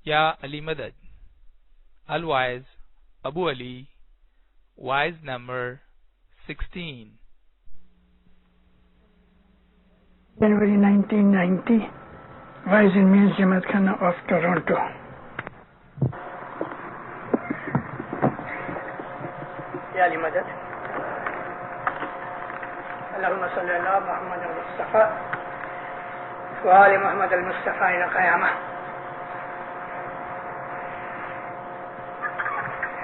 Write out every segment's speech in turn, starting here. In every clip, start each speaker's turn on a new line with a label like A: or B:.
A: Ya Ali Madad. Al-Waiz Abu Ali, Waiz number 16.
B: January 1990, Waiz in Means Jamaat Khana of Toronto. Ya Ali Madad. Allahumma salli ala Muhammad al-Mustafa wa ali Muhammad al-Mustafa ila qiyamah.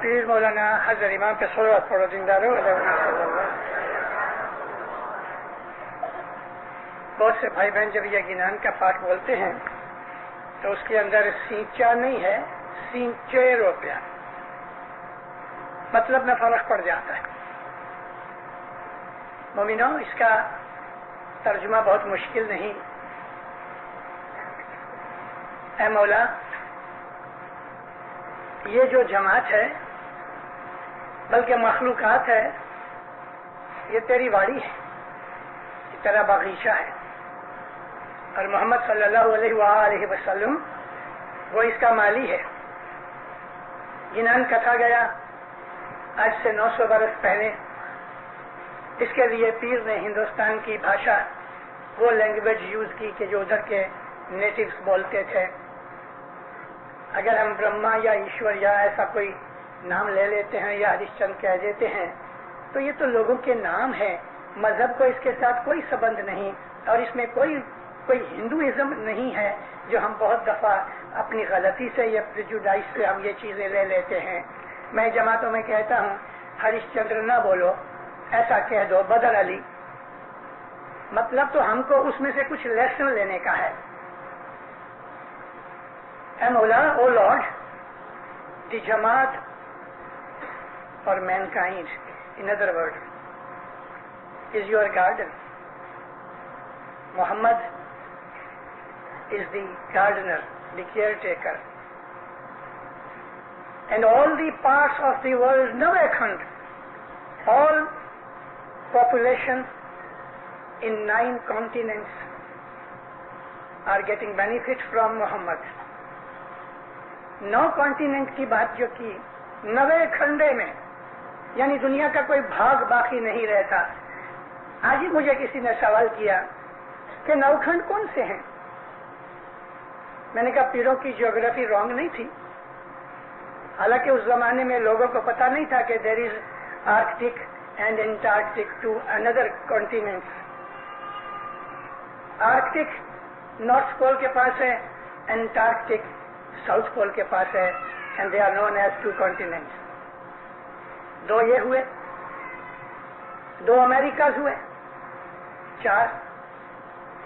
B: پیر مولانا حضرت امام پہ صلوات پڑھو زندہ رہو. بہت سے بھائی بہن جب یہ گنان کا پاٹ بولتے ہیں تو اس کے اندر سینچا نہیں ہے، سینچے روپیہ، مطلب میں فرق پڑ جاتا ہے. مومنوں، اس کا ترجمہ بہت مشکل نہیں. اے مولا، یہ جو جماعت ہے بلکہ مخلوقات ہے، یہ تیری واڑی ہے، یہ تیرا باغیچہ ہے، اور محمد صلی اللہ علیہ وآلہ وسلم وہ اس کا مالی ہے. گنان کتھا گیا آج سے 900 برس پہلے. اس کے لیے پیر نے ہندوستان کی بھاشا، وہ لینگویج یوز کی کہ جو ادھر کے نیٹیوز بولتے تھے. اگر ہم برہما یا ایشور یا ایسا کوئی نام لے لیتے ہیں یا ہریش چند کہہ دیتے ہیں تو یہ تو لوگوں کے نام ہیں. مذہب کو اس کے ساتھ کوئی سبند نہیں، اور اس میں کوئی ہندوازم نہیں ہے جو ہم بہت دفعہ اپنی غلطی سے یا پریجوڈائز سے ہم یہ چیزیں لے لیتے ہیں. میں جماعتوں میں کہتا ہوں ہریش چندر نہ بولو، ایسا کہہ دو بدر علی. مطلب تو ہم کو اس میں سے کچھ لیسن لینے کا ہے. اے مولا، او لارڈ، دی جماعت for mankind, in other words, is your garden. Muhammad is the gardener, the caretaker. And all the parts of the world, Navakhand, all population in 9 continents are getting benefit from Muhammad. 9 continent کی بات جو کی، 9 کھنڈے میں، یعنی دنیا کا کوئی بھاگ باقی نہیں رہتا. آج ہی مجھے کسی نے سوال کیا کہ 9 کھنڈ کون سے ہیں. میں نے کہا پیروں کی جیوگرافی رانگ نہیں تھی. حالانکہ اس زمانے میں لوگوں کو پتا نہیں تھا کہ there is Arctic and Antarctic two اندر کانٹیننٹ. آرکٹک نارتھ پول کے پاس ہے، انٹارکٹک ساؤتھ پول کے پاس ہے، and they are known as 2 continents. 2 یہ ہوئے، 2 امریکاز ہوئے، 4،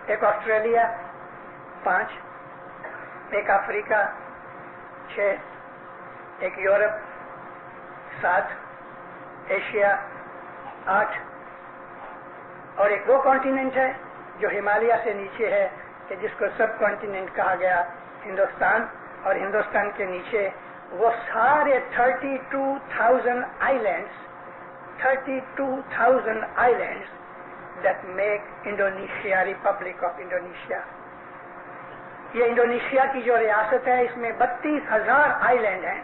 B: ایک آسٹریلیا، 5، ایک افریقہ، 6، ایک یورپ، 7، ایشیا، 8، اور ایک وہ کانٹیننٹ ہے جو ہمالیہ سے نیچے ہے کہ جس کو سب کانٹیننٹ کہا گیا، ہندوستان. اور ہندوستان کے نیچے وہ سارے 32,000 islands that make Indonesia, Republic of Indonesia. یہ انڈونیشیا کی جو ریاست ہے اس میں 32,000 آئیلینڈ ہیں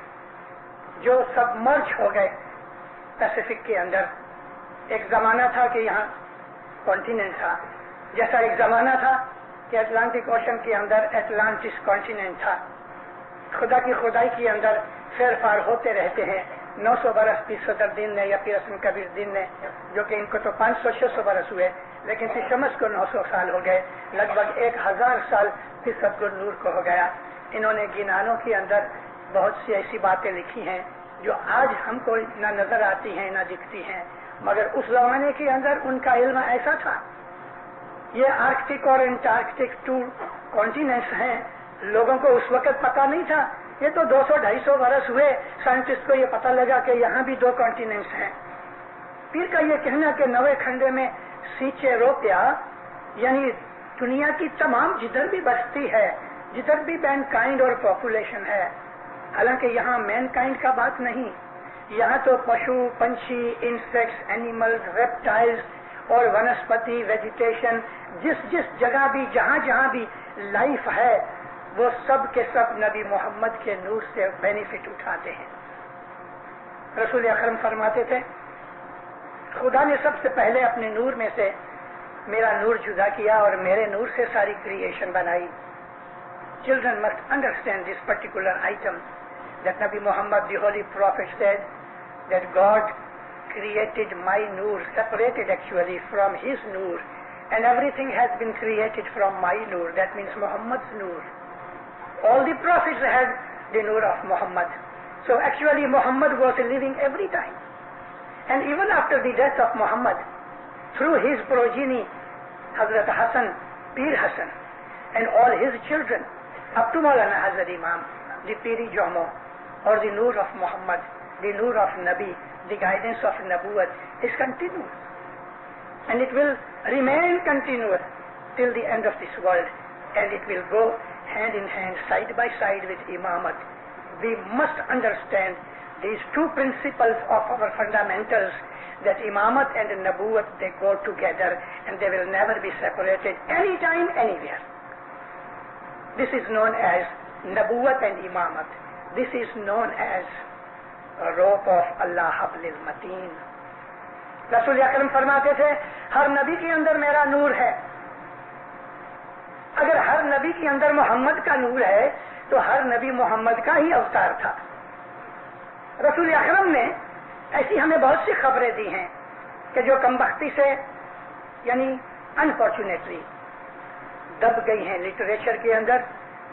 B: جو سب مرج ہو گئے پیسیفک کے اندر. ایک زمانہ تھا کہ یہاں کانٹیننٹ تھا، جیسا ایک زمانہ تھا کہ اٹلانٹک اوشن کے اندر اٹلانٹس کانٹیننٹ تھا. خدا کی خدائی کے اندر پھیر پھار ہوتے رہتے ہیں. 900 برس پیر صدر دین نے یا پیر اسم کبیر دین نے، جو کہ ان کو تو 500-600 برس ہوئے، لیکن پیر شمس کو 900 سال ہو گئے، لگ بھگ 1000 سال پیر صدر نور کو ہو گیا. انہوں نے گنانوں کے اندر بہت سی ایسی باتیں لکھی ہیں جو آج ہم کو نہ نظر آتی ہیں نہ دکھتی ہیں، مگر اس زمانے کے اندر ان کا علم ایسا تھا. یہ آرکٹک اور انٹارکٹک 2 کانٹیننٹس ہیں، لوگوں کو اس وقت پتا نہیں تھا. یہ تو 200-250 برس ہوئے سائنٹسٹ کو یہ پتا لگا کہ یہاں بھی 2 کانٹیننٹس ہیں. پھر کا یہ کہنا کہ نوے کھنڈے میں سیچے روپیا، یعنی دنیا کی تمام جدھر بھی بستی ہے، جدھر بھی مین کائنڈ اور پاپولیشن ہے، حالانکہ یہاں مین کائنڈ کا بات نہیں، یہاں تو پشو پنچھی، انسیکٹس، اینیملز، ریپٹائلز اور ونسپتی، ویجیٹیشن، جس جگہ بھی جہاں بھی لائف ہے وہ سب کے سب نبی محمد کے نور سے بینیفٹ اٹھاتے ہیں. رسول اکرم فرماتے تھے خدا نے سب سے پہلے اپنے نور میں سے میرا نور جدا کیا اور میرے نور سے ساری کریشن بنائی. Children must understand this particular item that Nabi Muhammad, the Holy Prophet, said that God created my noor, separated actually from his noor, and everything has been created from my noor. That means Muhammad's noor. All the prophets had the noor of Muhammad. So actually Muhammad was living every time. And even after the death of Muhammad, through his progeny, Hazrat Hassan, Pir Hassan, and all his children, up to Maulana Hazrat Imam, the Piri Jomo, or the Noor of Muhammad, the Noor of Nabi, the guidance of Nabuwat is continuous. And it will remain continuous till the end of this world. And it will go hand in hand, side by side with Imamat. We must understand these 2 principles of our fundamentals, that Imamat and Nabuwat, they go together and they will never be separated anytime, anywhere. This is known as Nabuwat and Imamat. This is known as a rope of Allah Hablil Mateen. رسول اکرم فرماتے تھے ہر نبی کے اندر میرا نور ہے. اگر ہر نبی کے اندر محمد کا نور ہے تو ہر نبی محمد کا ہی اوتار تھا. رسول اکرم نے ایسی ہمیں بہت سی خبریں دی ہیں کہ جو کمبختی سے یعنی انفارچونیٹلی دب گئی ہیں لٹریچر کے اندر،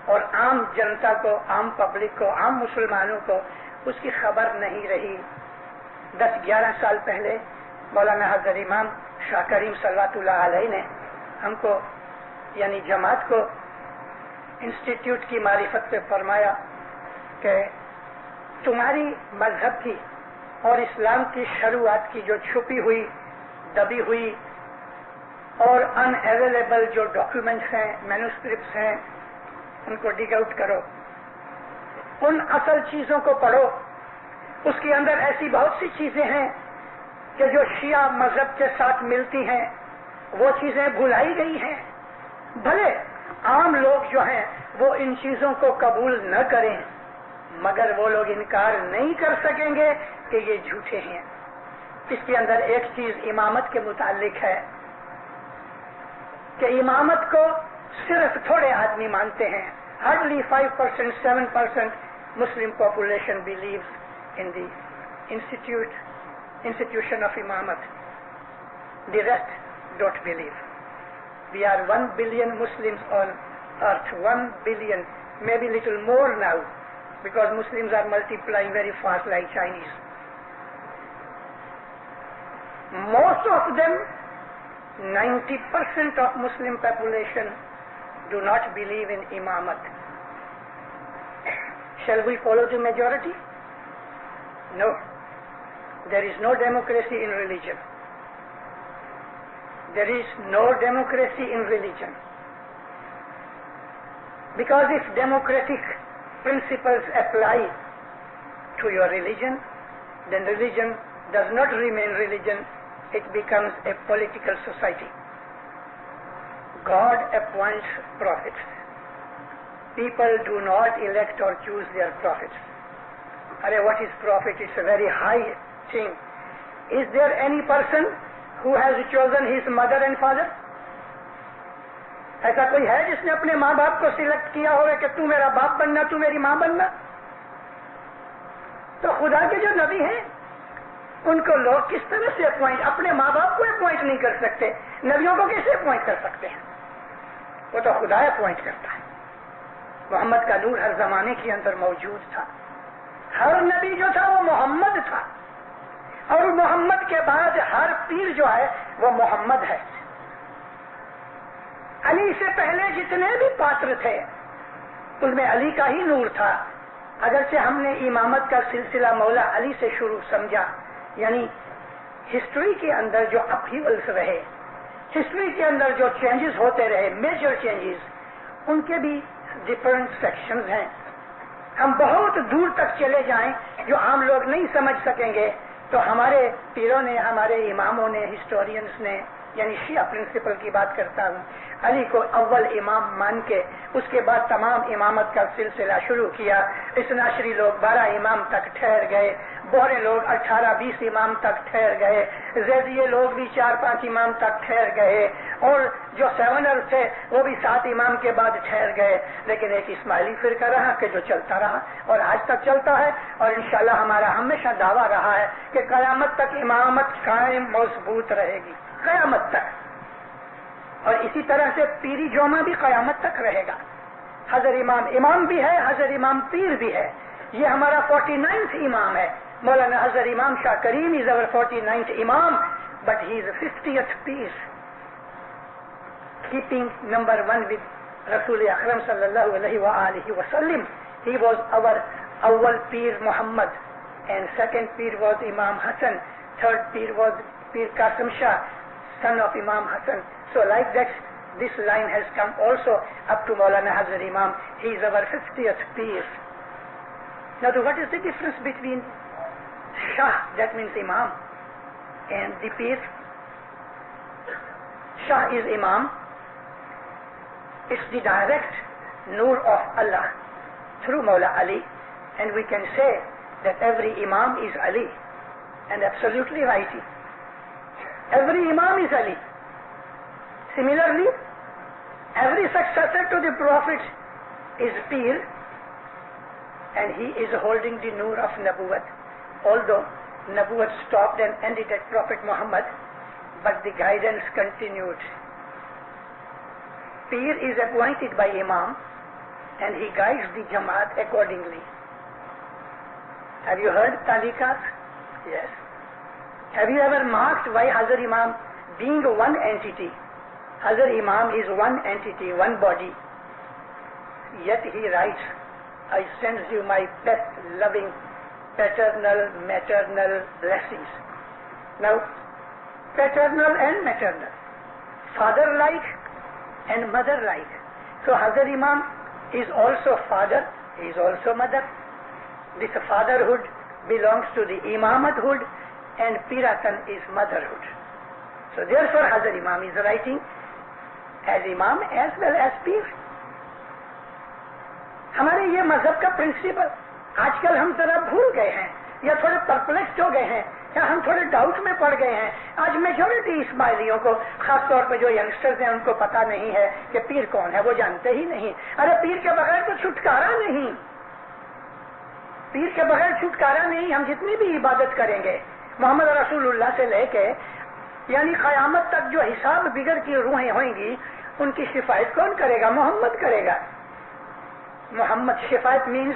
B: اور عام جنتا کو، عام پبلک کو، عام مسلمانوں کو اس کی خبر نہیں رہی. 10-11 سال پہلے مولانا حضرت امام شاہ کریم صلوات اللہ علیہ نے ہم کو یعنی جماعت کو انسٹیٹیوٹ کی معرفت پہ فرمایا کہ تمہاری مذہب کی اور اسلام کی شروعات کی جو چھپی ہوئی، دبی ہوئی اور ان اویلیبل جو ڈاکیومنٹس ہیں، مینوسکرپٹس ہیں، ان کو ڈگ آؤٹ کرو، ان اصل چیزوں کو پڑھو. اس کے اندر ایسی بہت سی چیزیں ہیں کہ جو شیعہ مذہب کے ساتھ ملتی ہیں، وہ چیزیں بھلائی گئی ہیں. بھلے عام لوگ جو ہیں وہ ان چیزوں کو قبول نہ کریں، مگر وہ لوگ انکار نہیں کر سکیں گے کہ یہ جھوٹے ہیں. اس کے اندر ایک چیز امامت کے متعلق ہے کہ امامت کو صرف تھوڑے آدمی مانتے ہیں. Hardly 5%, 7% Muslim population believes in the institution of imamat. The rest don't believe. We are 1 billion Muslims on earth, 1 billion, maybe little more now, because Muslims are multiplying very fast like Chinese. Most of them, 90% of Muslim population do not believe in imamat. Shall we follow the majority? No. There is no democracy in religion. There is no democracy in religion. Because if democratic principles apply to your religion, then religion does not remain religion, it becomes a political society. God appoints prophets. People do not elect or choose their prophets. What is prophet? It's a very high thing. Is there any person who has chosen his mother and father? ایسا کوئی ہے جس نے اپنے ماں باپ کو select کیا ہوگا کہ تو میرا باپ بننا، تو میری ماں بننا؟ تو خدا کے جو نبی ہیں ان کو لوگ کس طرح سے اپوائنٹ، اپنے ماں باپ کو اپوائنٹ نہیں کر سکتے، نبیوں کو کیسے اپوائنٹ کر سکتے ہیں؟ وہ تو خدا اپوائنٹ کرتا ہے. محمد کا نور ہر زمانے کے اندر موجود تھا. ہر نبی جو تھا وہ محمد تھا. اور محمد کے بعد ہر پیر جو ہے وہ محمد ہے. علی سے پہلے جتنے بھی پاتر تھے ان میں علی کا ہی نور تھا. اگرچہ ہم نے امامت کا سلسلہ مولا علی سے شروع سمجھا, یعنی ہسٹری کے اندر جو اپہیولس رہے, ہسٹری کے اندر جو چینجز ہوتے رہے, میجر چینجز, ان کے بھی ڈفرنٹ سیکشنز ہیں. ہم بہت دور تک چلے جائیں جو عام لوگ نہیں سمجھ سکیں گے, تو ہمارے پیروں نے, ہمارے اماموں نے, ہسٹورینس نے, یعنی شیعہ پرنسپل کی بات کرتا ہوں, علی کو اول امام مان کے اس کے بعد تمام امامت کا سلسلہ شروع کیا. اثناشری لوگ 12 امام تک ٹھہر گئے, بہرے لوگ 18-20 امام تک ٹھہر گئے, زیدیے لوگ بھی 4-5 امام تک ٹھہر گئے, اور جو سیونر تھے وہ بھی 7 امام کے بعد ٹھہر گئے. لیکن ایک اسماعیلی فرقہ رہا کہ جو چلتا رہا اور آج تک چلتا ہے, اور انشاءاللہ ہمارا ہمیشہ دعویٰ رہا ہے کہ قیامت تک امامت قائم مضبوط رہے گی, قیامت تک. اور اسی طرح سے پیری جوما بھی قیامت تک رہے گا. حضر امام امام بھی ہے, حضر امام پیر بھی ہے. یہ ہمارا 49th امام ہے. مولانا حضر امام شاہ کریم is our 49th امام, but he is 50th peer, keeping number 1 with Rasul Akram sallallahu alaihi wa alihi wa sallam. He was our awwal peer Muhammad, and second peer was Imam Hassan, third peer was Peer Qasim Shah, son of Imam Hassan. So like that, this line has come also up to Maulana Hazar Imam. He is our 50th peer. Now, what is the difference between Shah, that means Imam, and the peer? Shah is Imam. It's the direct nur of Allah through Maula Ali, and we can say that every Imam is Ali, and absolutely right. Every Imam is Ali. Similarly, every successor to the Prophet is Peer, and he is holding the Nur of Nabuwat. Although Nabuwat stopped and ended at Prophet Muhammad, but the guidance continued. Peer is appointed by Imam, and he guides the Jamaat accordingly. Have you heard Talikat? Yes. Have you ever marked why Hazar Imam, being one entity, Hazar Imam is one entity, one body, yet he writes, I send you my best loving paternal, maternal blessings. Now, paternal and maternal, father-like and mother-like. So Hazar Imam is also father, he is also mother. This fatherhood belongs to the Imamathood, and Piratan is motherhood. So therefore Hazar Imam is writing as Imam as well as Peer. ہمارے یہ مذہب کا principal آج کل ہم ذرا بھول گئے ہیں, یا تھوڑے پرپلیکسڈ ہو گئے ہیں, یا ہم تھوڑے ڈاؤٹ میں پڑ گئے ہیں. آج میجورٹی اسماعیلیوں کو, خاص طور پہ جو ینگسٹرز ہیں, ان کو پتا نہیں ہے کہ پیر کون ہے, وہ جانتے ہی نہیں. ارے پیر کے بغیر تو چھٹکارا نہیں, پیر کے بغیر چھٹکارا نہیں. ہم جتنی بھی عبادت کریں گے محمد رسول اللہ سے لے کے یعنی قیامت تک جو حساب بگڑ کی روحیں ہوئیں گی, ان کی شفاعت کون کرے گا؟ محمد کرے گا. محمد, شفاعت مینس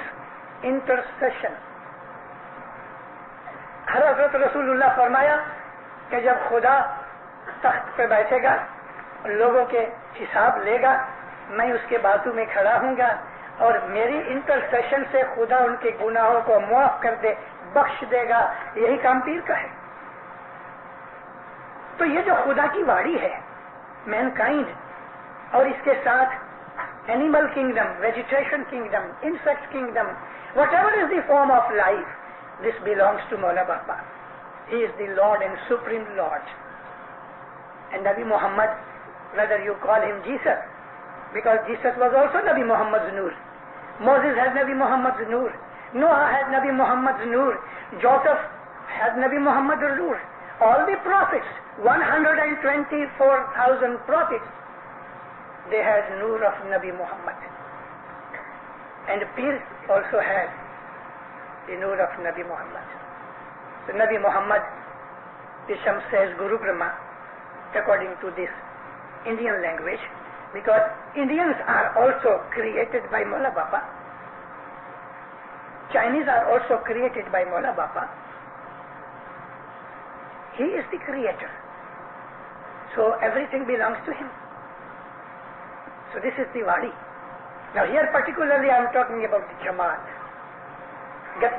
B: انٹرسیشن. حضرت رسول اللہ فرمایا کہ جب خدا تخت پہ بیٹھے گا, لوگوں کے حساب لے گا, میں اس کے بازو میں کھڑا ہوں گا, اور میری انٹرسیشن سے خدا ان کے گناہوں کو معاف کر دے, بخش دے گا. یہی کام پیر کا ہے. تو یہ جو خدا کی واڑی ہے, مین کائنڈ, اور اس کے ساتھ animal kingdom, vegetation kingdom, insect kingdom, what ever is the form of life, this belongs to Maula Baba. He is the Lord and Supreme Lord. And Nabi Muhammad, whether you call him Jesus, because Jesus was also Nabi Muhammad's Noor. Moses had Nabi Muhammad's Noor. Noah had Nabi Muhammad's Noor. Joseph had Nabi Muhammad's Noor. All the prophets, 124,000 prophets, they had Noor of Nabi Muhammad. And Pir also had the Noor of Nabi Muhammad. So Nabi Muhammad, Isham says Guru Brahma, according to this Indian language, because Indians are also created by Maula Baba. Chinese are also created by Maula Baba. He is the creator. So everything belongs to him. So this is the Wadi. Now here particularly I am talking about the Jamaat.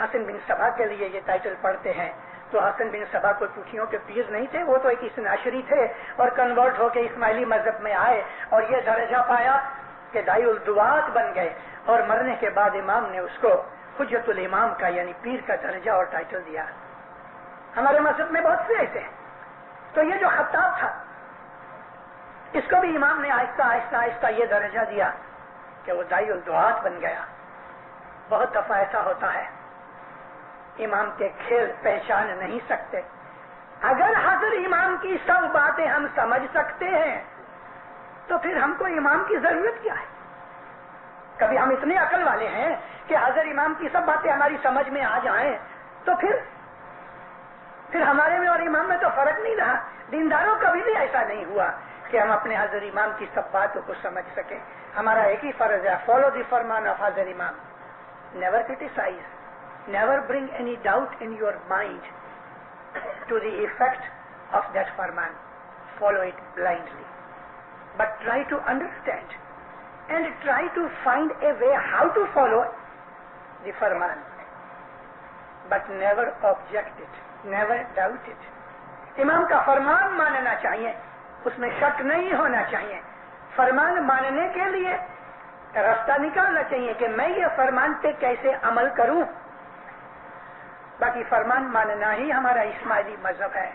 B: حسن بن صبا کے لیے یہ title پڑھتے ہیں تو حسن بن صبا کوئی پوٹھیوں کے پیر نہیں تھے، وہ تو ایک اسناشری تھے اور کنورٹ ہو کے اسماعیلی مذہب میں آئے اور یہ درجہ پایا کہ دائی الدعات بن گئے، اور مرنے کے بعد امام نے اس کو حجت الامام کا یعنی پیر کا درجہ اور ٹائٹل دیا. ہمارے مذہب میں بہت سے ایسے ہیں. تو یہ جو خطاب تھا اس کو بھی امام نے آہستہ آہستہ آہستہ یہ درجہ دیا کہ وہ دائی الدعات بن گیا. بہت دفعہ ایسا ہوتا ہے امام کے کھیل پہچان نہیں سکتے. اگر حضر امام کی سب باتیں ہم سمجھ سکتے ہیں تو پھر ہم کو امام کی ضرورت کیا ہے؟ کبھی ہم اتنے عقل والے ہیں کہ حضر امام کی سب باتیں ہماری سمجھ میں آ جائیں تو پھر ہمارے میں اور امام میں تو فرق نہیں رہا. دینداروں کبھی بھی ایسا نہیں ہوا کہ ہم اپنے حضر امام کی سب باتوں کو سمجھ سکیں. ہمارا ایک ہی فرض ہے، فالو دی فرمان آف حضر امام. Never criticise, never bring any doubt in your mind to the effect of that farman. Follow it blindly. But try to understand and try to find a way how to follow the farman. But never object it, never doubt it. امام کا فرمان ماننا چاہیے، اس میں شک نہیں ہونا چاہیے. فرمان ماننے کے لیے راستہ نکالنا چاہیے کہ میں یہ فرمان پہ کیسے عمل کروں. باقی فرمان ماننا ہی ہمارا اسماعیلی مذہب ہے.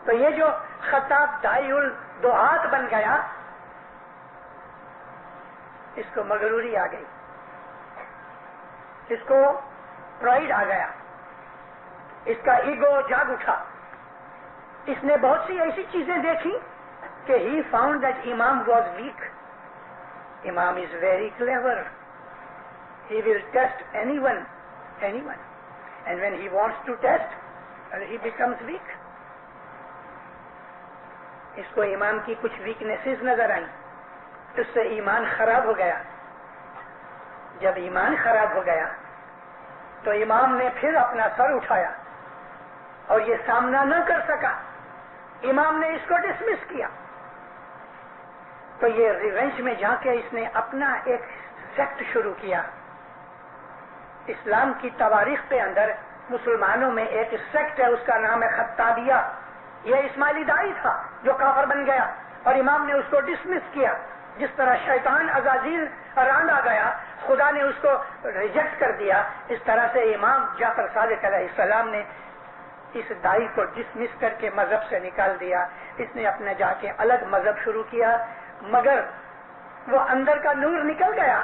B: تو یہ جو خطاب دائی الدعات بن گیا اس کو مغروری آ گئی، اس کو پرائڈ آ گیا، اس کا ایگو جاگ اٹھا. اس نے بہت سی ایسی چیزیں دیکھی کہ ہی فاؤنڈ دیٹ امام واز ویک. امام is very clever. He will test any one. And when he wants to test, he becomes weak. اس کو امام کی کچھ ویکنیسز نظر آئیں، اس سے ایمان خراب ہو گیا. جب ایمان خراب ہو گیا تو امام نے پھر اپنا سر اٹھایا اور یہ سامنا نہ کر سکا. امام نے اس کو ڈسمس کیا. تو یہ ریونج میں جا کے اس نے اپنا ایک سیکٹ شروع کیا. اسلام کی تواریخ کے اندر مسلمانوں میں ایک سیکٹ ہے، اس کا نام ہے خطابیہ. یہ اسماعیلی دائی تھا جو کافر بن گیا اور امام نے اس کو ڈسمس کیا. جس طرح شیطان عزازیل راند آ گیا، خدا نے اس کو ریجیکٹ کر دیا، اس طرح سے امام جعفر صادق علیہ السلام نے اس دائی کو ڈسمس کر کے مذہب سے نکال دیا. اس نے اپنے جا کے الگ مذہب شروع کیا، مگر وہ اندر کا نور نکل گیا،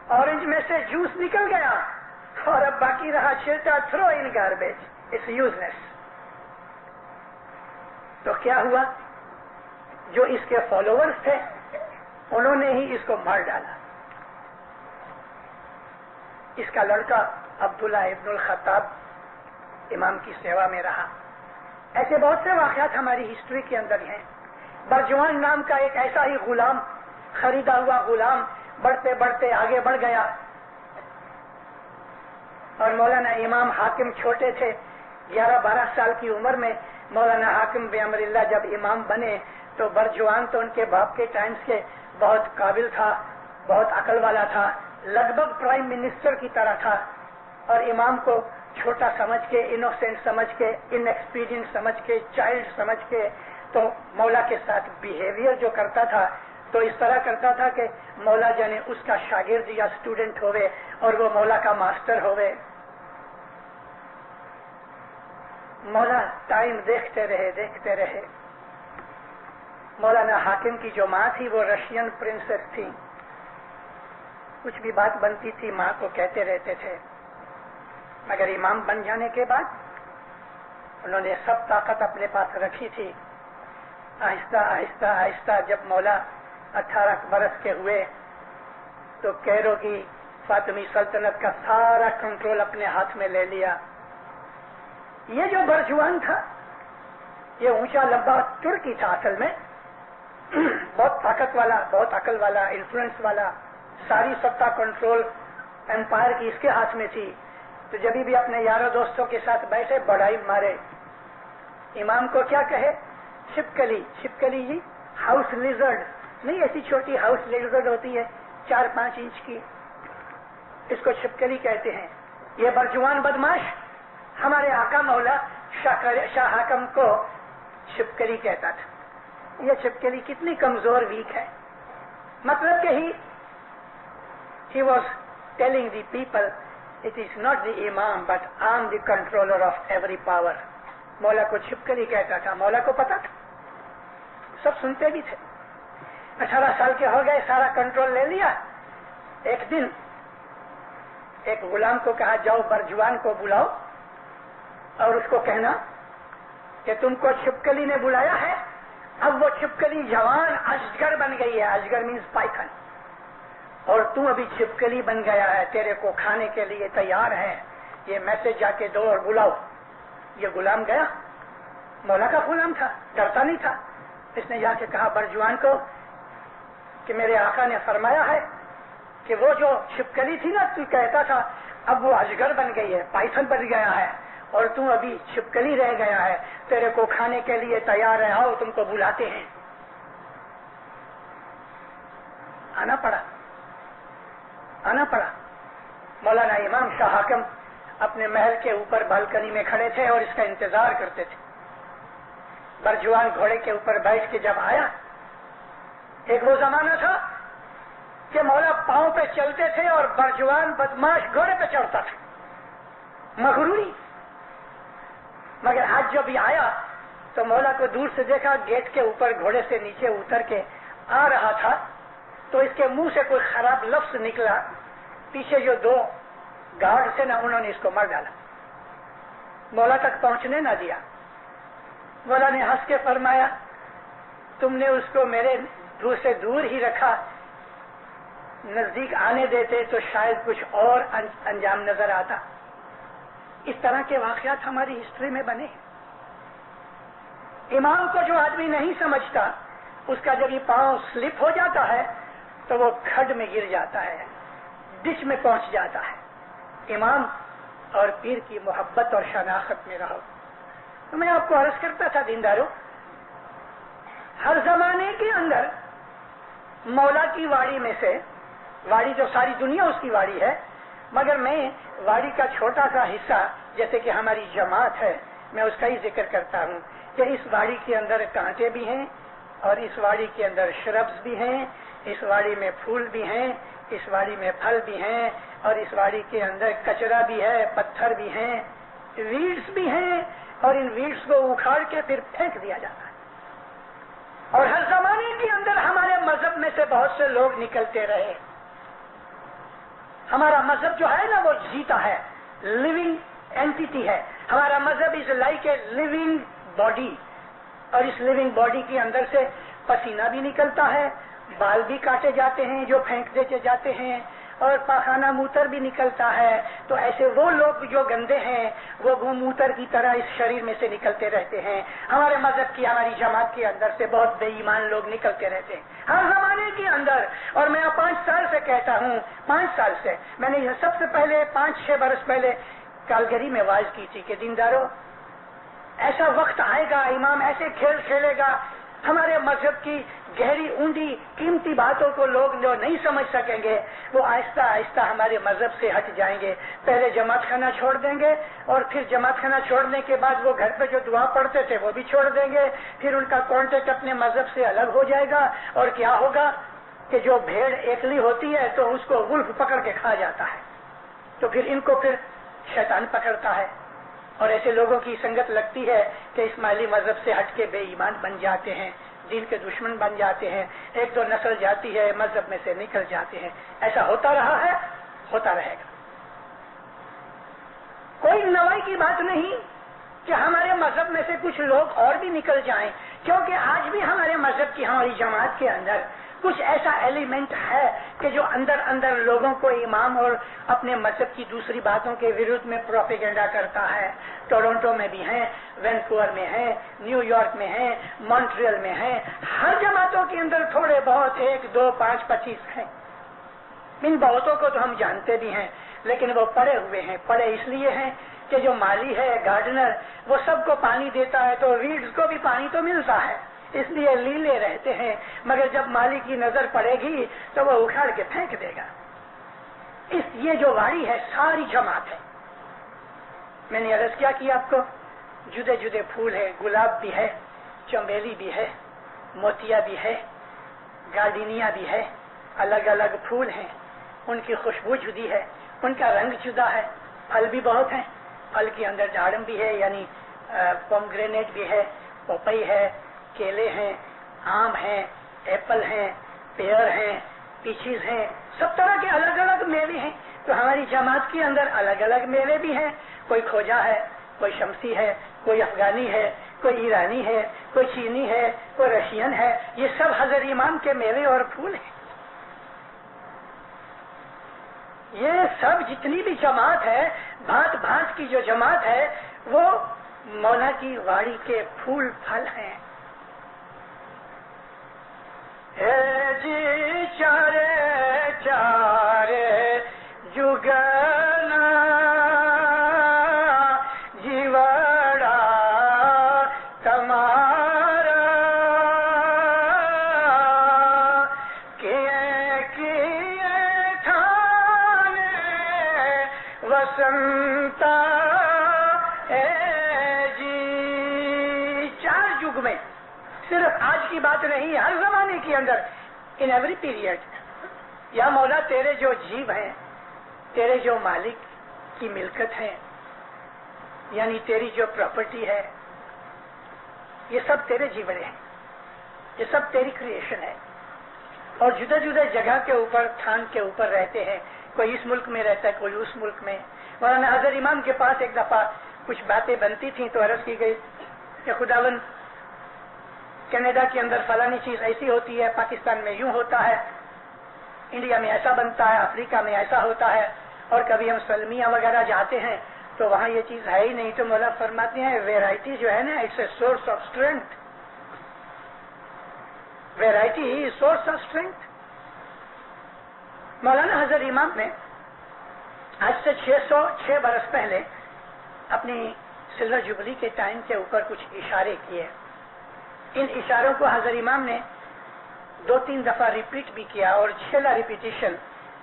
B: اورنج میں سے جوس نکل گیا اور اب باقی رہا چھلکا. Throw in garbage, it's useless. تو کیا ہوا؟ جو اس کے فالوورز تھے انہوں نے ہی اس کو مار ڈالا. اس کا لڑکا عبداللہ ابن الخطاب امام کی سیوا میں رہا. ایسے بہت سے واقعات ہماری ہسٹری کے اندر ہیں. برجوان نام کا ایک ایسا ہی غلام، خریدا ہوا غلام، بڑھتے بڑھتے آگے بڑھ گیا. اور مولانا امام حاکم چھوٹے تھے، 11-12 سال کی عمر میں مولانا حاکم بامر اللہ جب امام بنے تو برجوان تو ان کے باپ کے ٹائمز کے بہت قابل تھا، بہت عقل والا تھا، لگ بھگ پرائم منسٹر کی طرح تھا. اور امام کو چھوٹا سمجھ کے، انوسینٹ سمجھ کے، ان ایکسپیرینس سمجھ کے، چائلڈ سمجھ کے تو مولا کے ساتھ بیہیویئر جو کرتا تھا تو اس طرح کرتا تھا کہ مولا جانے اس کا شاگرد یا اسٹوڈنٹ ہوئے اور وہ مولا کا ماسٹر ہوئے. مولا ٹائم دیکھتے رہے. مولانا حاکم کی جو ماں تھی وہ رشین پرنسس تھی. کچھ بھی بات بنتی تھی ماں کو کہتے رہتے تھے. مگر امام بن جانے کے بعد انہوں نے سب طاقت اپنے پاس رکھی تھی. آہستہ آہستہ آہستہ جب مولا 18 برس کے ہوئے تو کیرو کی فاطمی سلطنت کا سارا کنٹرول اپنے ہاتھ میں لے لیا. یہ جو برجوان تھا یہ اونچا لمبا ترکی تھا، اصل میں بہت طاقت والا، بہت عقل والا، انفلوئنس والا. ساری ستا کنٹرول امپائر کی اس کے ہاتھ میں تھی. تو جبھی بھی اپنے یاروں دوستوں کے ساتھ بیٹھے بڑائی مارے. امام کو کیا کہے؟ چھپکلی جی، ہاؤس لیزرڈ نہیں، ایسی چھوٹی ہاؤس لیزرڈ ہوتی ہے 4-5 انچ کی، اس کو چھپکلی کہتے ہیں. یہ برجوان بدماش ہمارے آقا مولا شاہ حاکم کو چھپکلی کہتا تھا. یہ چھپکلی کتنی کمزور ویک ہے. مطلب کہ he was telling the people it is not the imam but I am the controller of every power. مولا کو چھپکلی کہتا تھا. مولا کو پتا تھا, سب سنتے بھی تھے. 18 سال کے ہو گئے, سارا کنٹرول لے لیا. ایک دن ایک غلام کو کہا جاؤ برجوان کو بلاؤ اور اس کو کہنا کہ تم کو چھپکلی نے بلایا ہے. اب وہ چھپکلی جوان اجگر بن گئی ہے. اجگر مینس پائتھن. اور تم ابھی چھپکلی بن گیا ہے, تیرے کو کھانے کے لیے تیار ہے. یہ میسج جا کے دو اور بلاؤ. یہ غلام گیا, مولا کا غلام تھا, ڈرتا نہیں تھا. اس نے جا کے کہا برجوان کو کہ میرے آقا نے فرمایا ہے کہ وہ جو چھپکلی تھی نا تو کہتا تھا اب وہ اجگر بن گئی ہے, پائتھن بن گیا ہے اور تم ابھی چھپکلی رہ گیا ہے. تیرے کو کھانے کے لیے تیار ہے, آؤ تم کو بلاتے ہیں. آنا پڑا. مولانا امام شاہ حاکم اپنے محل کے اوپر بالکنی میں کھڑے تھے اور اس کا انتظار کرتے تھے. برجوان گھوڑے کے اوپر بیٹھ کے جب آیا, ایک وہ زمانہ تھا کہ مولا پاؤں پہ چلتے تھے اور برجوان بدماش گھوڑے پہ چڑھتا تھا, مغروری. مگر آج جب یہ آیا تو مولا کو دور سے دیکھا, گیٹ کے اوپر گھوڑے سے نیچے اتر کے آ رہا تھا تو اس کے منہ سے کوئی خراب لفظ نکلا. پیچھے جو 2 گارڈ تھے نا انہوں نے اس کو مار ڈالا, مولا تک پہنچنے نہ دیا. مولا نے ہنس کے فرمایا تم نے اس کو میرے سے دور ہی رکھا, نزدیک آنے دیتے تو شاید کچھ اور انجام نظر آتا. اس طرح کے واقعات ہماری ہسٹری میں بنے. امام کو جو آدمی نہیں سمجھتا اس کا جب یہ پاؤں سلپ ہو جاتا ہے تو وہ کھڈ میں گر جاتا ہے, ڈچ میں پہنچ جاتا ہے. امام اور پیر کی محبت اور شناخت میں رہو. تو میں آپ کو عرض کرتا تھا دیندارو, ہر زمانے کے اندر مولا کی واڑی میں سے, واڑی جو ساری دنیا اس کی واڑی ہے, مگر میں واڑی کا چھوٹا سا حصہ جیسے کہ ہماری جماعت ہے میں اس کا ہی ذکر کرتا ہوں کہ اس واڑی کے اندر کانٹے بھی ہیں اور اس واڑی کے اندر شربز بھی ہیں, اس واڑی میں پھول بھی ہیں, اس واڑی میں پھل بھی ہیں اور اس واڑی کے اندر کچرا بھی ہے, پتھر بھی ہیں, ویڈز بھی ہیں اور ان ویڈز کو اکھاڑ کے پھر پھینک دیا جاتا ہے. اور ہر زمانے کے اندر ہمارے مذہب میں سے بہت سے لوگ نکلتے رہے. ہمارا مذہب جو ہے نا وہ جیتا ہے, لیونگ اینٹیٹی ہے. ہمارا مذہب is like a living body, اور اس لیونگ باڈی کے اندر سے پسینہ بھی نکلتا ہے, بال بھی کاٹے جاتے ہیں جو پھینک دیتے جاتے ہیں, اور پاخانہ موتر بھی نکلتا ہے. تو ایسے وہ لوگ جو گندے ہیں وہ گو موتر کی طرح اس شریر میں سے نکلتے رہتے ہیں. ہمارے مذہب کی, ہماری جماعت کے اندر سے بہت بے ایمان لوگ نکلتے رہتے ہیں ہر زمانے کے اندر. اور میں 5 سال سے کہتا ہوں, 5 سال سے میں نے سب سے پہلے 5-6 برس پہلے کالگری میں واعظ کی تھی کہ دیندارو ایسا وقت آئے گا, امام ایسے کھیل کھیلے گا, ہمارے مذہب کی گہری اونڈی قیمتی باتوں کو لوگ جو نہیں سمجھ سکیں گے وہ آہستہ آہستہ ہمارے مذہب سے ہٹ جائیں گے. پہلے جماعت خانہ چھوڑ دیں گے اور پھر جماعت خانہ چھوڑنے کے بعد وہ گھر پہ جو دعا پڑھتے تھے وہ بھی چھوڑ دیں گے. پھر ان کا کانٹیکٹ اپنے مذہب سے الگ ہو جائے گا. اور کیا ہوگا کہ جو بھیڑ ایکلی ہوتی ہے تو اس کو ولف پکڑ کے کھا جاتا ہے, تو پھر ان کو پھر شیطان پکڑتا ہے اور ایسے لوگوں کی سنگت لگتی ہے کہ اسماعیلی مذہب سے ہٹ کے بے ایمان بن جاتے ہیں, دین کے دشمن بن جاتے ہیں. 1-2 نسل جاتی ہے, مذہب میں سے نکل جاتے ہیں. ایسا ہوتا رہا ہے, ہوتا رہے گا. کوئی نوائی کی بات نہیں کہ ہمارے مذہب میں سے کچھ لوگ اور بھی نکل جائیں, کیونکہ آج بھی ہمارے مذہب کی, ہماری جماعت کے اندر کچھ ایسا ایلیمنٹ ہے کہ جو اندر اندر لوگوں کو امام اور اپنے مذہب کی دوسری باتوں کے ورودھ میں پروپیگنڈا کرتا ہے. ٹورنٹو میں بھی ہیں, وینکوور میں ہیں, نیو یارک میں ہیں, مونٹریل میں ہیں. ہر جماعتوں کے اندر تھوڑے بہت 1, 2, 5, 25 ہیں. ان بہتوں کو تو ہم جانتے بھی ہیں, لیکن وہ پڑے ہوئے ہیں. پڑے اس لیے ہیں کہ جو مالی ہے, گارڈنر, وہ سب کو پانی دیتا ہے تو ویڈز کو بھی پانی تو ملتا ہے, اس لیے لیلے رہتے ہیں. مگر جب مالی کی نظر پڑے گی تو وہ اکھاڑ کے پھینک دے گا. یہ جو واڑی ہے ساری جماعت ہے, میں نے عرض کیا کہ آپ کو جدے جدے پھول ہے، گلاب بھی ہے، چمیلی بھی ہے، موتیا بھی ہے، گارڈینیا بھی ہے، الگ الگ پھول ہیں، ان کی خوشبو جدی ہے، ان کا رنگ جدا ہے، پھل بھی بہت ہیں، پھل کے اندر داڑم بھی ہے یعنی پومگرینیٹ بھی ہے، پپئی ہے، کیلے ہیں، آم ہیں، ایپل ہیں، پیئر ہیں، پیچیز ہیں، سب طرح کے الگ الگ میوے ہیں. تو ہماری جماعت کے اندر الگ الگ میوے بھی ہیں، کوئی کھوجا ہے، کوئی شمسی ہے، کوئی افغانی ہے، کوئی ایرانی ہے، کوئی چینی ہے، کوئی رشین ہے. یہ سب حضرت امام کے میوے اور پھول ہیں. یہ سب جتنی بھی جماعت ہے، بھانت بھانت کی جو جماعت ہے، وہ مولا کی واڑی کے پھول پھل ہیں. اے جی چارے چارے جگنا جیوڑا تمہارا کیے تھانے وسنتا. اے جی چار جگ میں، صرف آج کی بات نہیں، ہر زمانے کے اندر، ان ایوری پیریڈ، یا مولا تیرے جو جیو ہیں، تیرے جو مالک کی ملکت ہے، یعنی تیری جو پراپرٹی ہے، یہ سب تیرے جیوڑے ہیں، یہ سب تیری کریشن ہے. اور جدے جدے جگہ کے اوپر، تھان کے اوپر رہتے ہیں. کوئی اس ملک میں رہتا ہے، کوئی اس ملک میں. مولانا حضرت امام کے پاس ایک دفعہ کچھ باتیں بنتی تھیں تو عرض کی گئی کہ خداوند کینیڈا کے اندر فلانی چیز ایسی ہوتی ہے، پاکستان میں یوں ہوتا ہے، انڈیا میں ایسا بنتا ہے، افریقہ میں ایسا ہوتا ہے، اور کبھی ہم سلمیہ وغیرہ جاتے ہیں تو وہاں یہ چیز ہے ہی نہیں. تو مولا فرماتے ہیں ویرائٹی جو ہے نا، it's a source of strength. Variety is source of strength. مولانا حضرت امام نے آج سے 606 برس پہلے اپنی سلور جبلی کے ٹائم کے اوپر کچھ اشارے کیے. ان اشاروں کو حضرت امام نے 2-3 دفعہ ریپیٹ بھی کیا، اور 6واں ریپیٹیشن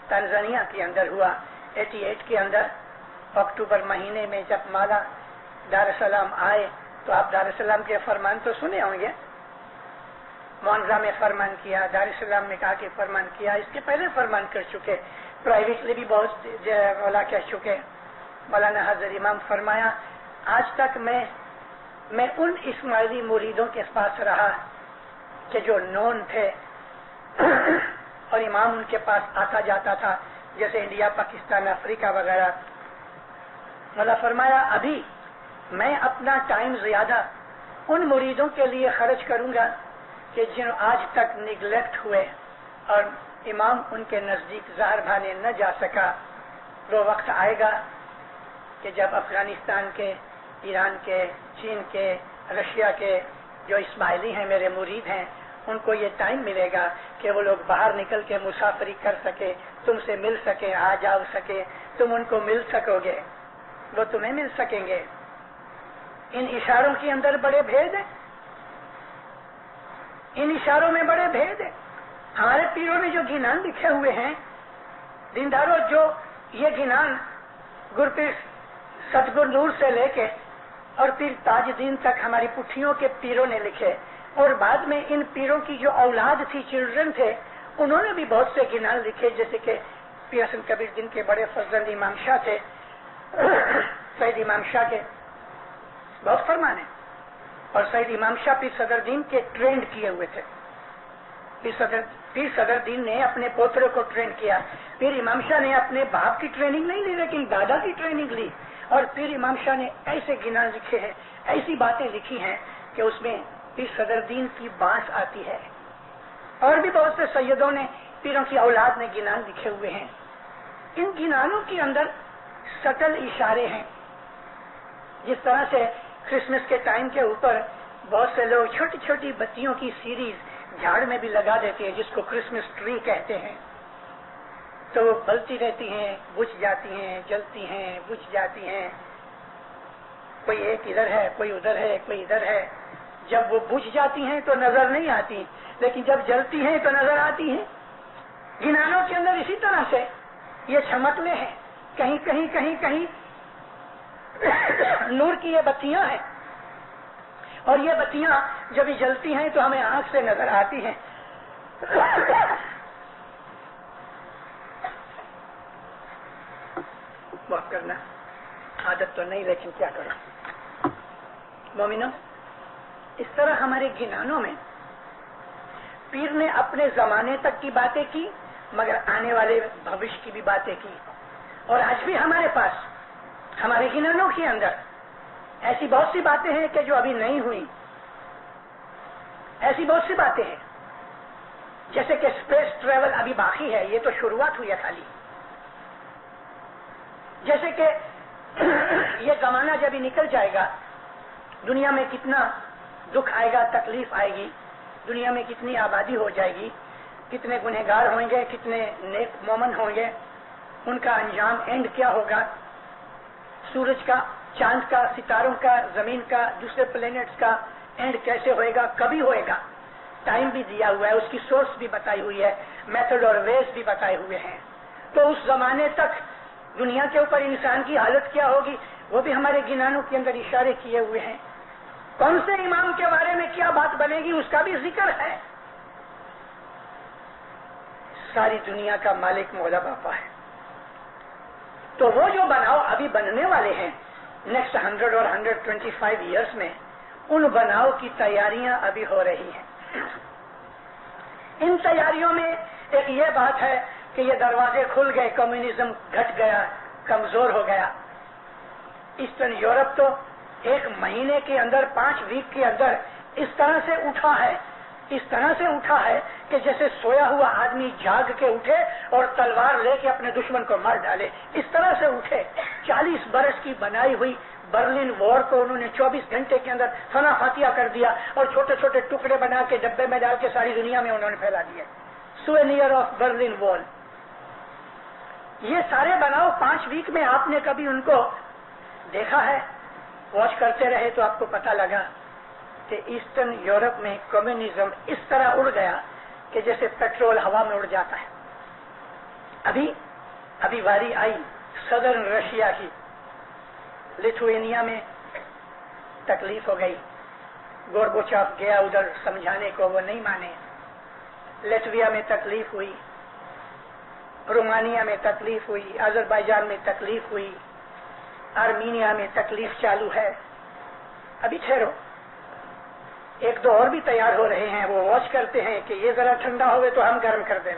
B: تنزانیہ کے اندر ہوا 88 کے اندر. اکتوبر مہینے میں جب مولا دار السلام آئے تو آپ دار السلام کے فرمان تو سنے ہوں گے. معانزہ میں فرمان کیا، دار السلام میں کہا کہ فرمان کیا، اس کے پہلے فرمان کر چکے، پرائیویٹلی بھی بہت مولا کہہ چکے. مولانا حضرت امام فرمایا آج تک میں ان اسماعیلی مریدوں کے پاس رہا کہ جو نون تھے اور امام ان کے پاس آتا جاتا تھا، جیسے انڈیا، پاکستان، افریقہ وغیرہ. مولا فرمایا ابھی میں اپنا ٹائم زیادہ ان مریدوں کے لیے خرچ کروں گا کہ جن آج تک نگلیکٹ ہوئے اور امام ان کے نزدیک ظاہر بھانے نہ جا سکا. وہ وقت آئے گا کہ جب افغانستان کے، ایران کے، چین کے، رشیا کے جو اسماعیلی ہیں، میرے مرید ہیں، ان کو یہ ٹائم ملے گا کہ وہ لوگ باہر نکل کے مسافری کر سکے، تم سے مل سکے، آ جاؤ سکے، تم ان کو مل سکو گے، وہ تمہیں مل سکیں گے. ان اشاروں کے اندر بڑے بھید ہیں، ان اشاروں میں بڑے بھید ہیں. ہمارے پیروں میں جو گنان لکھے ہوئے ہیں، دینداروں، جو یہ گنان گرپیر ستگر نور سے لے کے اور پھر تاج دین تک ہماری پٹھیوں کے پیروں نے لکھے، اور بعد میں ان پیروں کی جو اولاد تھی، چلڈرن تھے، انہوں نے بھی بہت سے گنان لکھے، جیسے کہ پیر حسن کبیر جن کے بڑے فرزند امام شاہ تھے، سید امام شاہ کے بہت فرمان ہیں. اور سید امام شاہ پیر صدر دین کے ٹرینڈ کیے ہوئے تھے. پیر صدر دین نے اپنے پوتروں کو ٹرین کیا. پیر امام شاہ نے اپنے باپ کی ٹریننگ نہیں لی، لیکن دادا کی ٹریننگ لی. اور پیر امام شاہ نے ایسے گنان لکھے ہیں، ایسی باتیں لکھی ہیں کہ اس میں پیر صدر دین کی بانس آتی ہے. اور بھی بہت سے سیدوں نے، پیروں کی اولاد نے گنان لکھے ہوئے ہیں. ان گنانوں کے اندر سٹل اشارے ہیں. جس طرح سے کرسمس کے ٹائم کے اوپر بہت سے لوگ چھوٹی چھوٹی بتیوں کی سیریز جھاڑ میں بھی لگا دیتے ہیں، جس کو کرسمس ٹری کہتے ہیں. تو وہ بلتی رہتی ہیں، بجھ جاتی ہیں، جلتی ہیں، بجھ جاتی ہیں. کوئی ایک ادھر ہے، کوئی ادھر ہے، کوئی ادھر ہے. جب وہ بجھ جاتی ہیں تو نظر نہیں آتی، لیکن جب جلتی ہیں تو نظر آتی ہیں. گنانوں کے اندر اسی طرح سے یہ چمکلے ہیں، کہیں کہیں کہیں کہیں نور کی یہ بتیاں ہیں، اور یہ بتیاں جب بھی جلتی ہیں تو ہمیں آنکھ سے نظر آتی ہیں. معاف کرنا، عادت تو نہیں لیکن کیا کروں. مومنوں، اس طرح ہمارے گنانوں میں پیر نے اپنے زمانے تک کی باتیں کی، مگر آنے والے بھوش کی بھی باتیں کی. اور آج بھی ہمارے پاس ہمارے گنانوں کے اندر ایسی بہت سی باتیں ہیں کہ جو ابھی نہیں ہوئی. ایسی بہت سی باتیں ہیں جیسے کہ اسپیس ٹریول ابھی باقی ہے، یہ تو شروعات ہوئی ہے خالی. جیسے کہ یہ زمانہ جب ہی نکل جائے گا، دنیا میں کتنا دکھ آئے گا، تکلیف آئے گی، دنیا میں کتنی آبادی ہو جائے گی، کتنے گنہگار ہوں گے، کتنے نیک مومن ہوں گے، ان کا انجام اینڈ کیا ہوگا، سورج کا، چاند کا، ستاروں کا، زمین کا، دوسرے پلینٹس کا اینڈ کیسے ہوئے گا، کبھی ہوئے گا. ٹائم بھی دیا ہوا ہے، اس کی سورس بھی بتائی ہوئی ہے، میتھڈ اور ویز بھی بتائے ہوئے ہیں. تو اس زمانے تک دنیا کے اوپر انسان کی حالت کیا ہوگی وہ بھی ہمارے گنانوں کے اندر اشارے کیے ہوئے ہیں. کون سے امام کے بارے میں کیا بات بنے گی اس کا بھی ذکر ہے. ساری دنیا کا مالک مولا باپا ہے. تو وہ جو بناؤ ابھی بننے والے ہیں نیکسٹ 100 اور 125 ایئرس میں، ان بناؤ کی تیاریاں ابھی ہو رہی ہیں. ان تیاریوں میں ایک یہ بات ہے کہ یہ دروازے کھل گئے، کمیونزم گھٹ گیا، کمزور ہو گیا. ایسٹرن یورپ تو 1 مہینے کے اندر، 5 ویک کے اندر اس طرح سے اٹھا ہے، اس طرح سے اٹھا ہے کہ جیسے سویا ہوا آدمی جاگ کے اٹھے اور تلوار لے کے اپنے دشمن کو مار ڈالے، اس طرح سے اٹھے. 40 برس کی بنائی ہوئی برلن وار کو انہوں نے 24 گھنٹے کے اندر فنا فاتحہ کر دیا اور چھوٹے چھوٹے ٹکڑے بنا کے ڈبے میں ڈال کے ساری دنیا میں انہوں نے پھیلا دیے. Souvenir of Berlin wall. یہ سارے بناؤ 5 ویک میں آپ نے کبھی ان کو دیکھا ہے؟ واچ کرتے رہے تو آپ کو پتا لگا کہ ایسٹرن یورپ میں کمیونزم اس طرح اڑ گیا کہ جیسے پیٹرول ہوا میں اڑ جاتا ہے. ابھی واری آئی صدرن رشیا کی. لتھوینیا میں تکلیف ہو گئی، گوربوچاف گیا ادھر سمجھانے کو، وہ نہیں مانے. لیٹویا میں تکلیف ہوئی، رومانیہ میں تکلیف ہوئی، آذربائیجان میں تکلیف ہوئی، آرمینیا میں تکلیف چالو ہے. ابھی ٹھہرو، 1-2 اور بھی تیار ہو رہے ہیں. وہ واچ کرتے ہیں کہ یہ ذرا ٹھنڈا ہوئے تو ہم گرم کر دیں.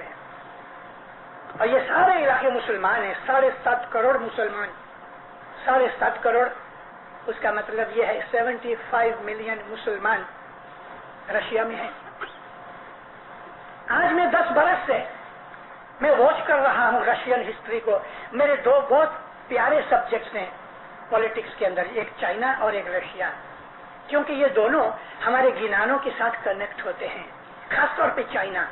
B: اور یہ سارے علاقے مسلمان ہیں، 7.5 کروڑ مسلمان. 7.5 کروڑ، اس کا مطلب یہ ہے 75 ملین مسلمان رشیا میں ہیں. آج میں 10 برس سے میں واچ کر رہا ہوں رشین ہسٹری کو. میرے 2 بہت پیارے سبجیکٹس ہیں پالیٹکس کے اندر، ایک چائنا اور ایک رشیا، کیونکہ یہ دونوں ہمارے گنانوں کے ساتھ کنیکٹ ہوتے ہیں. خاص طور پہ چائنا.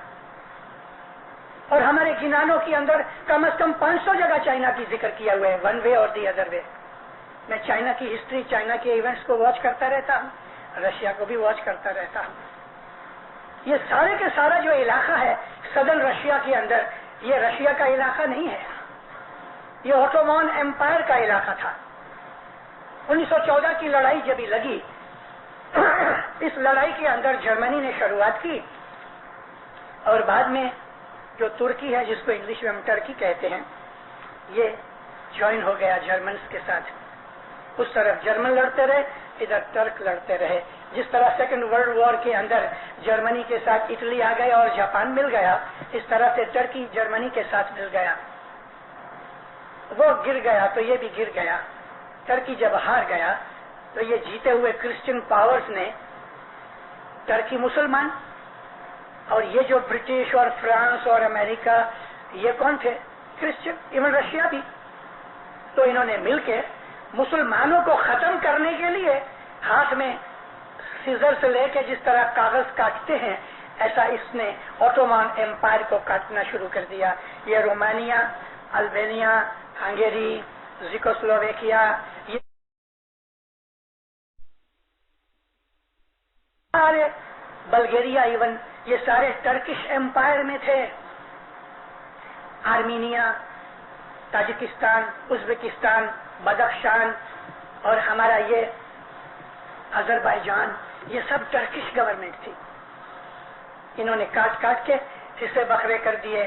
B: اور ہمارے گنانوں کے اندر کم از کم 500 جگہ چائنا کی ذکر کیا ہوا ہے، ون وے اور دی ادر وے. میں چائنا کی ہسٹری، چائنا کے ایونٹس کو واچ کرتا رہتا ہوں، رشیا کو بھی واچ کرتا رہتا ہوں. یہ سارے کے سارا جو علاقہ ہے سدرن رشیا کے اندر، یہ رشیا کا علاقہ نہیں ہے، یہ اوٹومان ایمپائر کا علاقہ تھا. 1914 کی لڑائی جب ہی لگی، اس لڑائی کے اندر جرمنی نے شروعات کی، اور بعد میں جو ترکی ہے، جس کو انگلش میں ہم ٹرکی کہتے ہیں، یہ جوائن ہو گیا جرمنس کے ساتھ. اس طرف جرمن لڑتے رہے، ادھر ترک لڑتے رہے. جس طرح سیکنڈ ورلڈ وار کے اندر جرمنی کے ساتھ اٹلی آ گیا اور جاپان مل گیا، اس طرح سے ترکی جرمنی کے ساتھ مل گیا. وہ گر گیا تو یہ بھی گر گیا. ترکی جب ہار گیا تو یہ جیتے ہوئے کرسچن پاورز نے، ترکی مسلمان، اور یہ جو برٹش اور فرانس اور امریکہ، یہ کون تھے؟ کرسچن. ایون رشیا بھی. تو انہوں نے مل کے مسلمانوں کو ختم کرنے کے لیے ہاتھ میں سیزر سے لے کے جس طرح کاغذ کاٹتے ہیں، ایسا اس نے اوٹومان ایمپائر کو کاٹنا شروع کر دیا. یہ رومانیہ، البینیا، ہنگیری، زیکوسلوواکیا، یہ سارے، بلگیریا، ایون یہ سارے ٹرکش ایمپائر میں تھے. آرمینیا، تاجکستان، ازبکستان، بدخشان، اور ہمارا یہ آذربائیجان یہ سب ٹرکش گورنمنٹ تھی. انہوں نے کاٹ کاٹ کے حصے بکھرے کر دیے،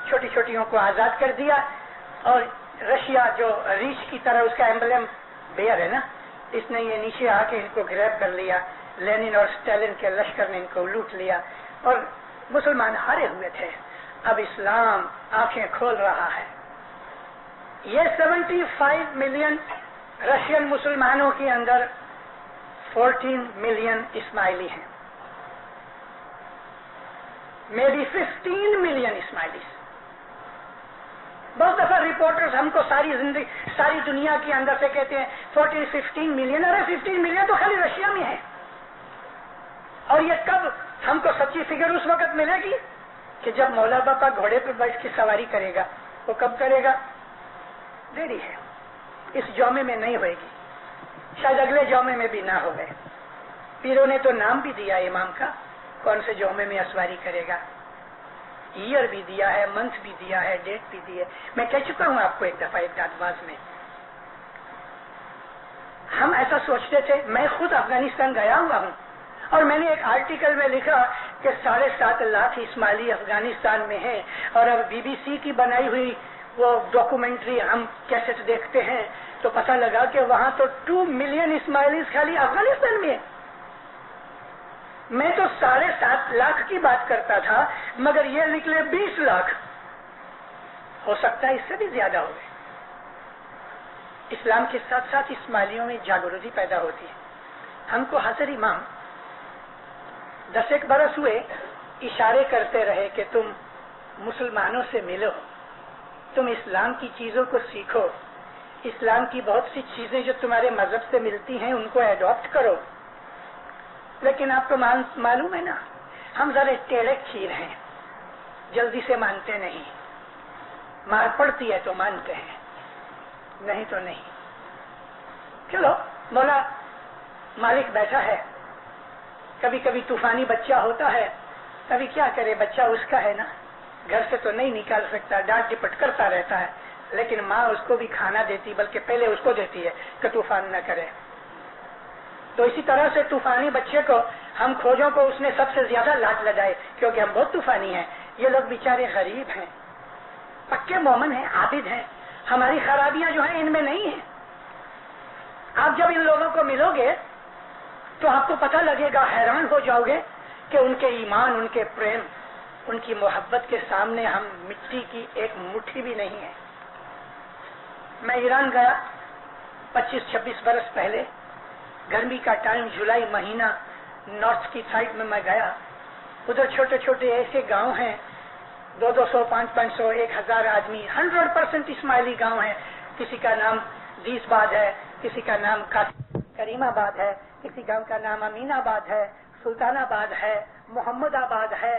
B: چھوٹی چھوٹیوں کو آزاد کر دیا. اور رشیا جو ریچھ کی طرح اس کا ایمبلم بیئر ہے نا، اس نے یہ نیچے آ کے ان کو گریب کر لیا. لینن اور اسٹالن کے لشکر نے ان کو لوٹ لیا اور مسلمان ہارے ہوئے تھے. اب اسلام آنکھیں کھول رہا ہے. یہ 75 ملین رشین مسلمانوں کے اندر 14 ملین اسماعیلی ہیں. May be 15 million Ismailis. بہت دفعہ رپورٹرز ہم کو ساری دنیا کے اندر سے کہتے ہیں 14-15 ملین. ارے 15 ملین تو خالی رشیا میں ہے. اور یہ کب ہم کو سچی فگر اس وقت ملے گی کہ جب مولا باپا گھوڑے پہ بیٹھ کے سواری کرے گا. وہ کب کرے گا؟ دیری ہے. اس جومے میں نہیں ہوئے گی، شاید اگلے جومے میں بھی نہ ہوئے. پیروں نے تو نام بھی دیا امام کا، کون سے جومے میں اسواری کرے گا. ایئر بھی دیا ہے، منتھ بھی دیا ہے، ڈیٹ بھی دی ہے. میں کہہ چکا ہوں آپ کو ایک دفعہ ایک آواز میں. ہم ایسا سوچتے تھے. میں خود افغانستان گیا ہوا ہوں اور میں نے ایک آرٹیکل میں لکھا کہ 7.5 لاکھ اسماعیلی افغانستان میں ہیں. اور اب BBC کی بنائی ہوئی وہ ڈاکومنٹری ہم کیسٹ دیکھتے ہیں تو پتہ لگا کہ وہاں تو 2 ملین اسماعیلیز خالی افغانستان میں ہیں. میں تو 7.5 لاکھ کی بات کرتا تھا مگر یہ نکلے 20 لاکھ. ہو سکتا ہے اس سے بھی زیادہ ہو گئے. اسلام کے ساتھ ساتھ اسماعیلیوں میں جاگرتی پیدا ہوتی ہے. ہم کو حضرت امام 10 برس ہوئے اشارے کرتے رہے کہ تم مسلمانوں سے ملو، تم اسلام کی چیزوں کو سیکھو، اسلام کی بہت سی چیزیں جو تمہارے مذہب سے ملتی ہیں ان کو ایڈاپٹ کرو. لیکن آپ کو معلوم ہے نا، ہم ذرا ٹیڑے کھیر ہیں، جلدی سے مانتے نہیں. مار پڑتی ہے تو مانتے ہیں، نہیں تو نہیں. چلو مولا مالک بیٹھا ہے، کبھی کبھی طوفانی بچہ ہوتا ہے، کبھی کیا کرے، بچہ اس کا ہے نا، گھر سے تو نہیں نکال سکتا، ڈانٹ ڈپٹ کرتا رہتا ہے. لیکن ماں اس کو بھی کھانا دیتی، بلکہ پہلے اس کو دیتی ہے کہ طوفان نہ کرے. تو اسی طرح سے طوفانی بچے کو ہم کھوجوں کو اس نے سب سے زیادہ لاٹ لگائے کیونکہ ہم بہت طوفانی ہیں. یہ لوگ بیچارے غریب ہیں، پکے مومن ہیں، عابد ہیں. ہماری خرابیاں جو ہیں ان میں نہیں ہیں. آپ جب ان لوگوں کو ملو گے تو آپ کو پتہ لگے گا، حیران ہو جاؤ گے کہ ان کے ایمان، ان کے پریم، ان کی محبت کے سامنے ہم مٹی کی ایک مٹھی بھی نہیں ہے. میں ایران گیا 25-26 برس پہلے، گرمی کا ٹائم، جولائی مہینہ، نارتھ کی سائڈ میں گیا. ادھر چھوٹے چھوٹے ایسے گاؤں ہیں، 200, 500, 1000 آدمی، 100% اسماعیلی گاؤں ہیں. کسی کا نام دیس باد ہے، کسی کا نام کریم آباد ہے، کسی گاؤں کا نام امین آباد ہے، سلطان آباد ہے، محمد آباد ہے.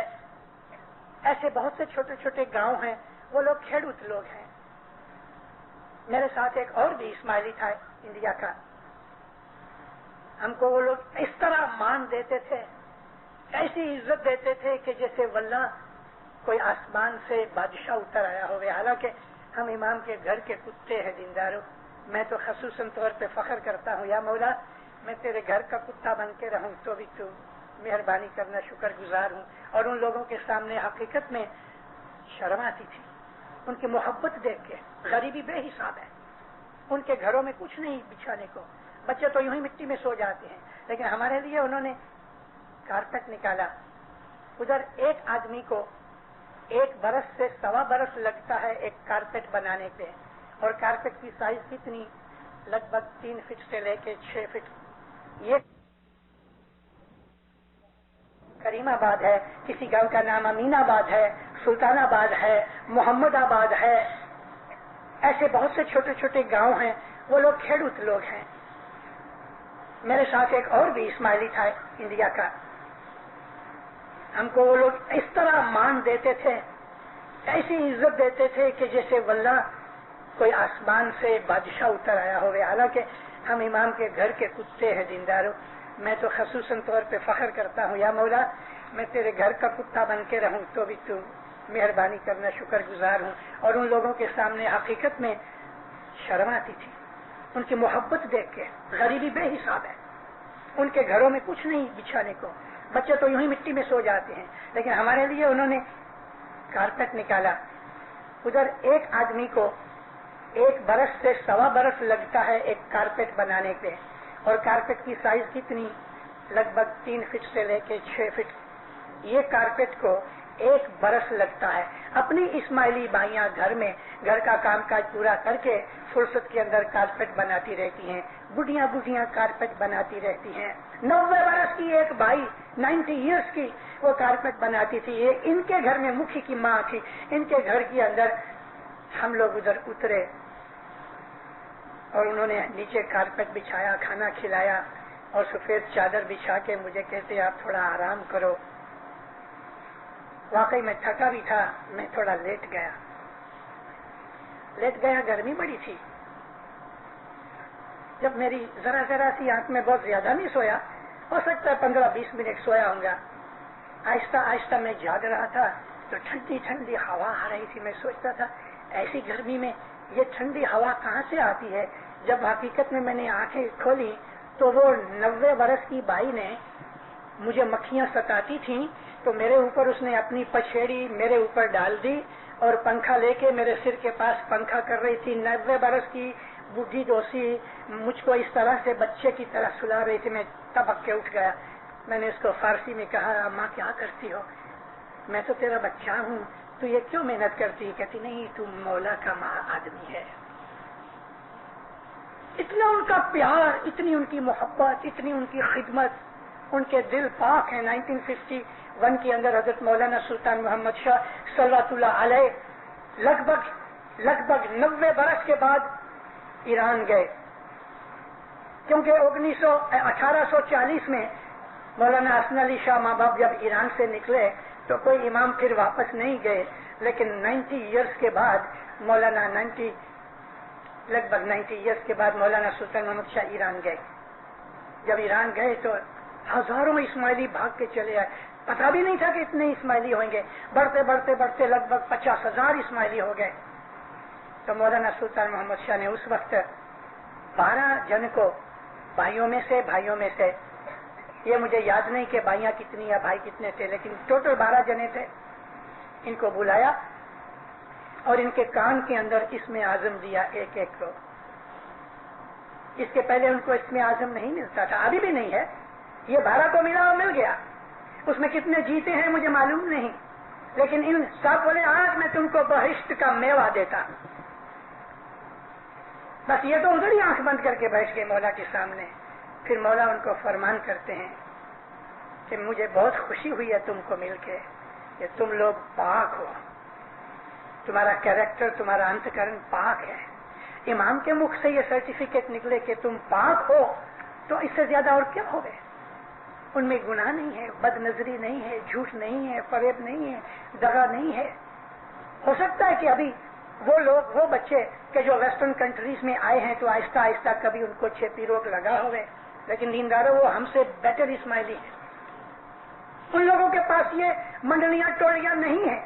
B: ایسے بہت سے چھوٹے چھوٹے گاؤں ہیں. وہ لوگ کھیڑوت لوگ ہیں. میرے ساتھ ایک اور بھی اسماعیلی تھا انڈیا کا. ہم کو وہ لوگ اس طرح مان دیتے تھے، ایسی عزت دیتے تھے کہ جیسے واللہ کوئی آسمان سے بادشاہ اتر آیا ہوئے. حالانکہ ہم امام کے گھر کے کتے ہیں دینداروں. میں تو خصوصاً طور پہ فخر کرتا ہوں، یا مولا میں تیرے گھر کا کتا بن کے رہوں تو بھی تو مہربانی کرنا، شکر گزار ہوں. اور ان لوگوں کے سامنے حقیقت میں شرم آتی تھی ان کی محبت دیکھ کے. غریبی بے حساب ہے، ان کے گھروں میں کچھ نہیں بچھانے کو، بچے تو یوں ہی مٹی میں سو جاتے ہیں. لیکن ہمارے لیے انہوں نے کارپیٹ نکالا. ادھر ایک آدمی کو 1 برس سے 1.25 برس لگتا ہے ایک کارپیٹ بنانے پہ. اور کارپیٹ کی سائز کتنی؟ لگ بھگ 3 فٹ سے لے کے 6 فٹ. یہ کریم آباد ہے، کسی گاؤں کا نام امین آباد ہے، سلطان آباد ہے، محمد آباد ہے. ایسے بہت سے چھوٹے چھوٹے گاؤں ہیں. وہ لوگ کھیڑوت لوگ ہیں. میرے ساتھ ایک اور بھی اسماعیلی تھا انڈیا کا. ہم کو وہ لوگ اس طرح مان دیتے تھے، ایسی عزت دیتے تھے کہ جیسے واللہ کوئی آسمان سے بادشاہ اتر آیا ہوئے. حالانکہ ہم امام کے گھر کے کتے ہیں دینداروں. میں تو خصوصاً طور پہ فخر کرتا ہوں، یا مولا میں تیرے گھر کا کتا بن کے رہوں تو بھی تو مہربانی کرنا، شکر گزار ہوں. اور ان لوگوں کے سامنے حقیقت میں شرم آتی تھی ان کی محبت دیکھ کے غریبی بے حساب ہے. ان کے گھروں میں کچھ نہیں بچھانے کو, بچے تو یوں ہی مٹی میں سو جاتے ہیں, لیکن ہمارے لیے انہوں نے کارپیٹ نکالا. ادھر ایک آدمی کو 1 برس سے 1.25 برس لگتا ہے ایک کارپیٹ بنانے کے, اور کارپیٹ کی سائز کتنی, لگ بھگ 3 فٹ سے لے کے 6 فٹ. یہ کارپیٹ کو 1 برس لگتا ہے. اپنی اسماعیلی بھائیاں گھر میں گھر کا کام کاج پورا کر کے فرصت کے اندر کارپیٹ بناتی رہتی ہیں, بڈھیاں بڈھیاں کارپیٹ بناتی رہتی ہیں. 90 برس کی ایک بھائی 90 ایئرس کی وہ کارپیٹ بناتی تھی. یہ ان کے گھر میں مکھی کی ماں تھی. ان کے گھر کے اندر ہم لوگ ادھر اترے اور انہوں نے نیچے کارپیٹ بچھایا, کھانا کھلایا اور سفید چادر بچھا کے مجھے کہتے آپ تھوڑا آرام کرو. واقعی میں تھکا بھی تھا, میں تھوڑا لیٹ گیا. گرمی بڑی تھی. جب میری ذرا سی آنکھ میں بہت زیادہ نہیں سویا, ہو سکتا ہے 15-20 منٹ سویا ہوں گا. آہستہ آہستہ میں جاگ رہا تھا تو ٹھنڈی ٹھنڈی ہوا آ رہی تھی. میں سوچتا تھا ایسی گرمی میں یہ ٹھنڈی ہوا کہاں سے آتی ہے. جب حقیقت میں نے آنکھیں کھولی تو وہ 90 برس کی بائی نے مجھے مکھیاں ستاتی تھیں تو میرے اوپر اس نے اپنی پچھیڑی میرے اوپر ڈال دی اور پنکھا لے کے میرے سر کے پاس پنکھا کر رہی تھی. 90 برس کی بڈھی دوسی مجھ کو اس طرح سے بچے کی طرح سلا رہی تھی. میں تبک کے اٹھ گیا. میں نے اس کو فارسی میں کہا ماں کیا کرتی ہو, میں تو تیرا بچہ ہوں, تو یہ کیوں محنت کرتی؟ کہتی نہیں تو مولا کا آدمی ہے. اتنا ان کا پیار, اتنی ان کی محبت, اتنی ان کی خدمت, ان کے دل پاک ہیں. 1951 کے اندر حضرت مولانا سلطان محمد شاہ صلوات اللہ علیہ لگ بھگ 90 برس کے بعد ایران گئے, کیونکہ 1840 میں مولانا حسن علی شاہ ماں باپ جب ایران سے نکلے تو کوئی امام پھر واپس نہیں گئے. لیکن 90 ایئرس کے بعد لگ بھگ 90 ایئرس کے بعد مولانا سلطان محمد شاہ ایران گئے. جب ایران گئے تو ہزاروں اسماعیلی بھاگ کے چلے آئے. پتا بھی نہیں تھا کہ اتنے اسماعیلی ہوئیں گے. بڑھتے لگ بھگ 50,000 اسماعیلی ہو گئے. تو مولانا سلطان محمد شاہ نے اس وقت 12 جن کو بھائیوں میں سے یہ مجھے یاد نہیں کہ بھائیاں کتنی یا بھائی کتنے تھے, لیکن ٹوٹل 12 جنے تھے. ان کو بلایا اور ان کے کان کے اندر اسم اعظم دیا ایک کو. اس کے پہلے ان کو اسم اعظم نہیں ملتا تھا, ابھی بھی نہیں ہے. یہ 12 کو ملا اور مل گیا. اس میں کتنے جیتے ہیں مجھے معلوم نہیں, لیکن ان سب بولے آج میں تم کو بہشت کا میوہ دیتا. بس یہ تو ادھر ہی آنکھ بند کر کے بیٹھ گئے مولا کے سامنے. پھر مولا ان کو فرمان کرتے ہیں کہ مجھے بہت خوشی ہوئی ہے تم کو مل کے, کہ تم لوگ پاک ہو, تمہارا کیریکٹر, تمہارا انتکرن پاک ہے. امام کے مکھ سے یہ سرٹیفکیٹ نکلے کہ تم پاک ہو تو اس سے زیادہ اور کیا ہوگے. ان میں گناہ نہیں ہے, بد نظری نہیں ہے, جھوٹ نہیں ہے, فریب نہیں ہے, دغا نہیں ہے. ہو سکتا ہے کہ ابھی وہ لوگ, وہ بچے کہ جو ویسٹرن کنٹریز میں آئے ہیں تو آہستہ آہستہ کبھی ان کو چھپی روک لگا ہوئے, لیکن دینداروں وہ ہم سے بیٹر اسماعیلی ہیں. ان لوگوں کے پاس یہ منڈلیاں ٹولیاں نہیں ہیں.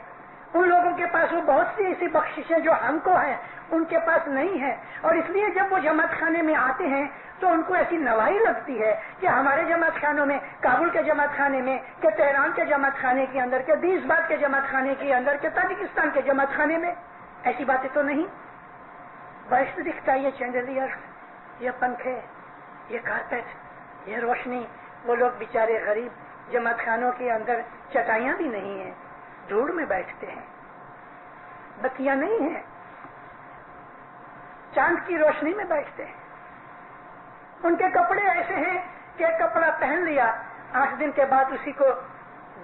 B: ان لوگوں کے پاس وہ بہت سی ایسی بخششیں جو ہم کو ہیں ان کے پاس نہیں ہے. اور اس لیے جب وہ جماعت خانے میں آتے ہیں تو ان کو ایسی نوائی لگتی ہے کہ ہمارے جماعت خانوں میں, کابل کے جماعت خانے میں, کہ تہران کے جماعت خانے کے اندر, کہ 20 بات کے جماعت خانے کے اندر, کہ تاجکستان کے جماعت خانے میں ایسی باتیں تو نہیں. بہشت دکھتا ہے, یہ چینڈلیئر, یہ پنکھے, یہ کارپیٹ, یہ روشنی. وہ لوگ بیچارے غریب جماعت خانوں کے اندر چٹائیاں بھی نہیں ہیں, دھوڑ میں بیٹھتے ہیں, بتیاں نہیں ہیں, چاند کی روشنی میں بیٹھتے ہیں. ان کے کپڑے ایسے ہیں کہ ایک کپڑا پہن لیا, 8 دن کے بعد اسی کو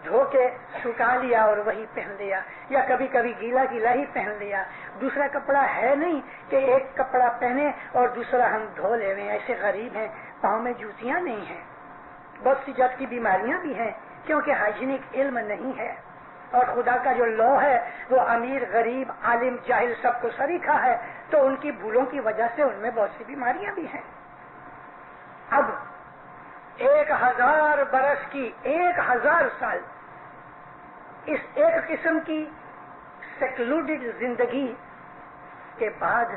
B: دھو کے سکھا لیا اور وہی پہن لیا, یا کبھی کبھی گیلا ہی پہن لیا. دوسرا کپڑا ہے نہیں کہ ایک کپڑا پہنے اور دوسرا ہم دھو لے. ایسے غریب ہیں, پاؤں میں جوتیاں نہیں ہیں. بہت سی جات کی بیماریاں بھی ہیں کیونکہ ہائیجینک علم نہیں ہے, اور خدا کا جو لا ہے وہ امیر, غریب, عالم, جاہل سب کو سریکھا ہے. تو ان کی بھولوں کی وجہ سے ان میں بہت سی بیماریاں بھی ہیں. اب 1000 برس کی, 1000 سال اس ایک قسم کی سیکلوڈڈ زندگی کے بعد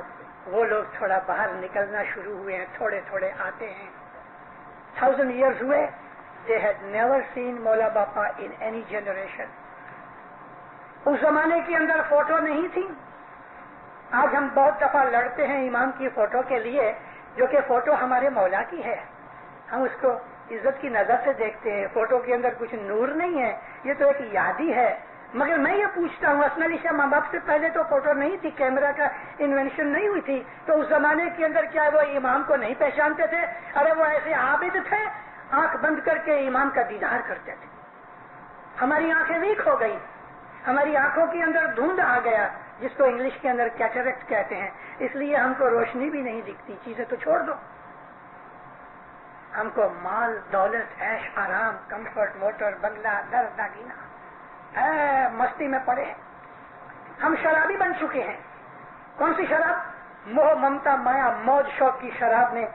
B: وہ لوگ تھوڑا باہر نکلنا شروع ہوئے ہیں, تھوڑے تھوڑے آتے ہیں. 1000 years ہوئے, they had never seen مولا باپا in any generation. اس زمانے کے اندر فوٹو نہیں تھی. آج ہم بہت دفعہ لڑتے ہیں امام کی فوٹو کے لیے, جو کہ فوٹو ہمارے مولا کی ہے. ہم اس کو عزت کی نظر سے دیکھتے ہیں. فوٹو کے اندر کچھ نور نہیں ہے, یہ تو ایک یادی ہے. مگر میں یہ پوچھتا ہوں, اسن علی شاہ ماں باپ سے پہلے تو فوٹو نہیں تھی, کیمرہ کا انوینشن نہیں ہوئی تھی, تو اس زمانے کے اندر کیا وہ امام کو نہیں پہچانتے تھے؟ ارے وہ ایسے عابد تھے, آنکھ بند کر کے امام کا دیدار کرتے تھے. ہماری آنکھیں ویک ہو گئی, ہماری آنکھوں کے اندر دھند آ گیا, جس کو انگلش کے اندر کیٹریکٹ کہتے ہیں. اس لیے ہم کو روشنی بھی نہیں دکھتی. چیزیں تو چھوڑ دو, ہم کو مال دولت عیش آرام کمفرٹ موٹر بنگلہ در داگینہ مستی میں پڑے ہیں. ہم شرابی بن چکے ہیں. کون سی شراب؟ موہ ممتا مایا موج شوق کی شراب نے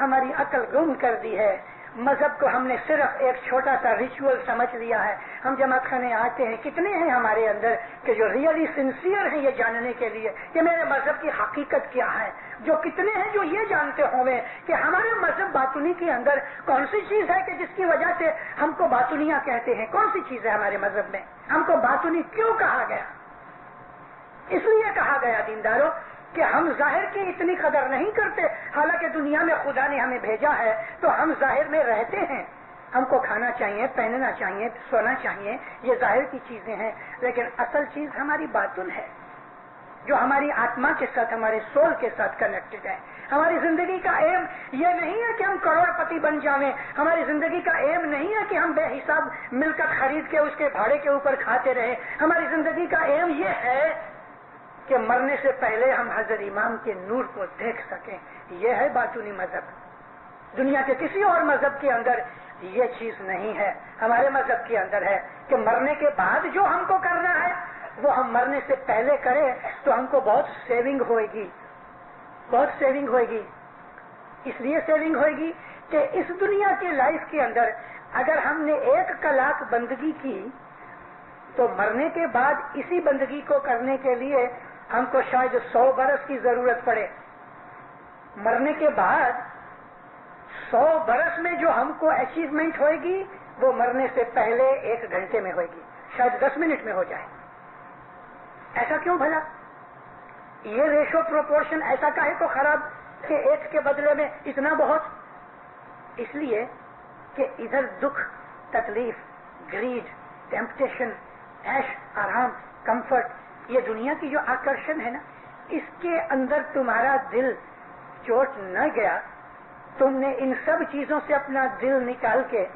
B: ہماری عقل گم کر دی ہے. مذہب کو ہم نے صرف ایک چھوٹا سا ریچول سمجھ لیا ہے. ہم جماعت خانے آتے ہیں, کتنے ہیں ہمارے اندر کہ جو ریئلی سنسیئر ہیں یہ جاننے کے لیے کہ میرے مذہب کی حقیقت کیا ہے؟ جو کتنے ہیں جو یہ جانتے ہوئے کہ ہمارے مذہب باطنی کے اندر کون سی چیز ہے کہ جس کی وجہ سے ہم کو باطنیہ کہتے ہیں؟ کون سی چیز ہے ہمارے مذہب میں؟ ہم کو باطنی کیوں کہا گیا؟ اس لیے کہا گیا دینداروں کہ ہم ظاہر کی اتنی قدر نہیں کرتے. حالانکہ دنیا میں خدا نے ہمیں بھیجا ہے تو ہم ظاہر میں رہتے ہیں. ہم کو کھانا چاہیے, پہننا چاہیے, سونا چاہیے, یہ ظاہر کی چیزیں ہیں. لیکن اصل چیز ہماری باطن ہے, جو ہماری آتما کے ساتھ, ہمارے سول کے ساتھ کنیکٹڈ ہے. ہماری زندگی کا ایم یہ نہیں ہے کہ ہم کروڑ پتی بن جاویں. ہماری زندگی کا ایم نہیں ہے کہ ہم بے حساب ملکت خرید کے اس کے بھاڑے کے اوپر کھاتے رہیں. ہماری زندگی کا ایم یہ ہے کہ مرنے سے پہلے ہم حضرت امام کے نور کو دیکھ سکیں. یہ ہے باطنی مذہب. دنیا کے کسی اور مذہب کے اندر یہ چیز نہیں ہے. ہمارے مذہب کے اندر ہے کہ مرنے کے بعد جو ہم کو کرنا ہے وہ ہم مرنے سے پہلے کریں تو ہم کو بہت سیونگ ہوئے گی, بہت سیونگ ہوئے گی. اس لیے سیونگ ہوئے گی کہ اس دنیا کی لائف کے اندر اگر ہم نے 1 کلاک بندگی کی تو مرنے کے بعد اسی بندگی کو کرنے کے لیے ہم کو شاید 100 برس کی ضرورت پڑے. مرنے کے بعد 100 برس میں جو ہم کو اچیومنٹ ہوئے گی وہ مرنے سے پہلے 1 گھنٹے میں ہوئے گی, شاید 10 منٹ میں ہو جائے. ایسا کیوں بھلا؟ یہ ریشو پروپورشن ایسا کاہے کو خراب کہ 1 کے بدلے میں اتنا بہت؟ اس لیے کہ ادھر دکھ, تکلیف, گریڈ, ٹیمپٹیشن, عیش آرام, کمفرٹ, یہ دنیا کی جو آکرشن ہے نا, اس کے اندر تمہارا دل چوٹ نہ گیا, تم نے ان سب چیزوں سے اپنا دل نکال کے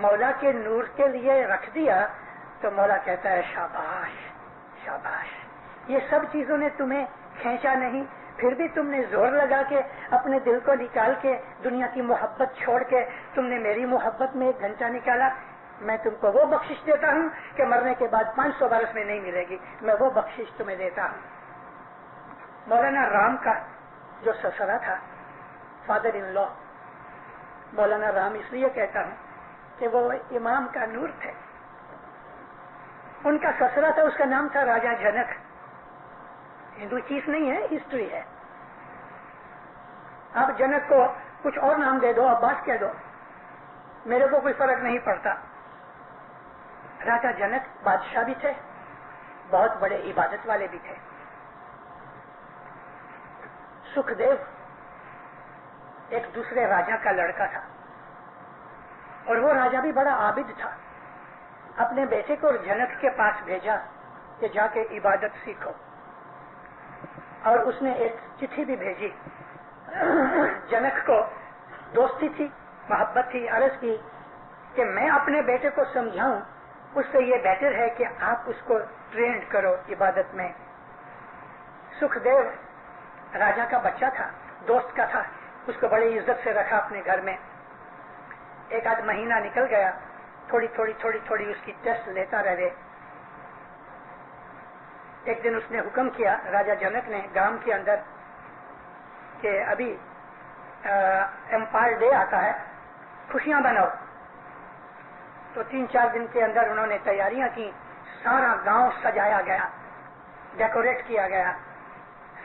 B: مولا کے نور کے لیے رکھ دیا, تو مولا کہتا ہے شاباش شاباش. یہ سب چیزوں نے تمہیں کھینچا نہیں, پھر بھی تم نے زور لگا کے اپنے دل کو نکال کے دنیا کی محبت چھوڑ کے تم نے میری محبت میں 1 گھنٹہ نکالا. میں تم کو وہ بخشش دیتا ہوں کہ مرنے کے بعد 500 برس میں نہیں ملے گی. میں وہ بخشش تمہیں دیتا ہوں. مولانا رام کا جو سسرا تھا, فادر ان لا, مولانا رام اس لیے کہتا ہوں کہ وہ امام کا نور تھے. ان کا سسرا تھا, اس کا نام تھا راجا جنک. ہندو چیز نہیں ہے, ہسٹری ہے. آپ جنک کو کچھ اور نام دے دو, عباس کہہ دو, میرے کو کوئی فرق نہیں پڑتا. راجا جنک بادشاہ بھی تھے, بہت بڑے عبادت والے بھی تھے. سکھ دیو ایک دوسرے راجا کا لڑکا تھا, اور وہ راجا بھی بڑا عابد تھا. اپنے بیٹے کو جنک کے پاس بھیجا کہ جا کے عبادت سیکھو, اور اس نے ایک چٹھی بھی بھیجی. جنک کو دوستی تھی, محبت تھی. عرض کی کہ میں اپنے بیٹے کو سمجھاؤں, اس سے یہ بہتر ہے کہ آپ اس کو ٹرینڈ کرو عبادت میں. سکھ دیو راجا کا بچہ تھا, دوست کا تھا, اس کو بڑی عزت سے رکھا اپنے گھر میں. 1 آدھ مہینہ نکل گیا, تھوڑی تھوڑی اس کی ٹیسٹ لیتا رہے. ایک دن اس نے حکم کیا, راجا جنک نے, گام کے اندر, کہ ابھی ایمپائر ڈے آتا ہے, خوشیاں بناؤ. تو 3-4 دن کے اندر انہوں نے تیاریاں کی. سارا گاؤں سجایا گیا, ڈیکوریٹ کیا گیا,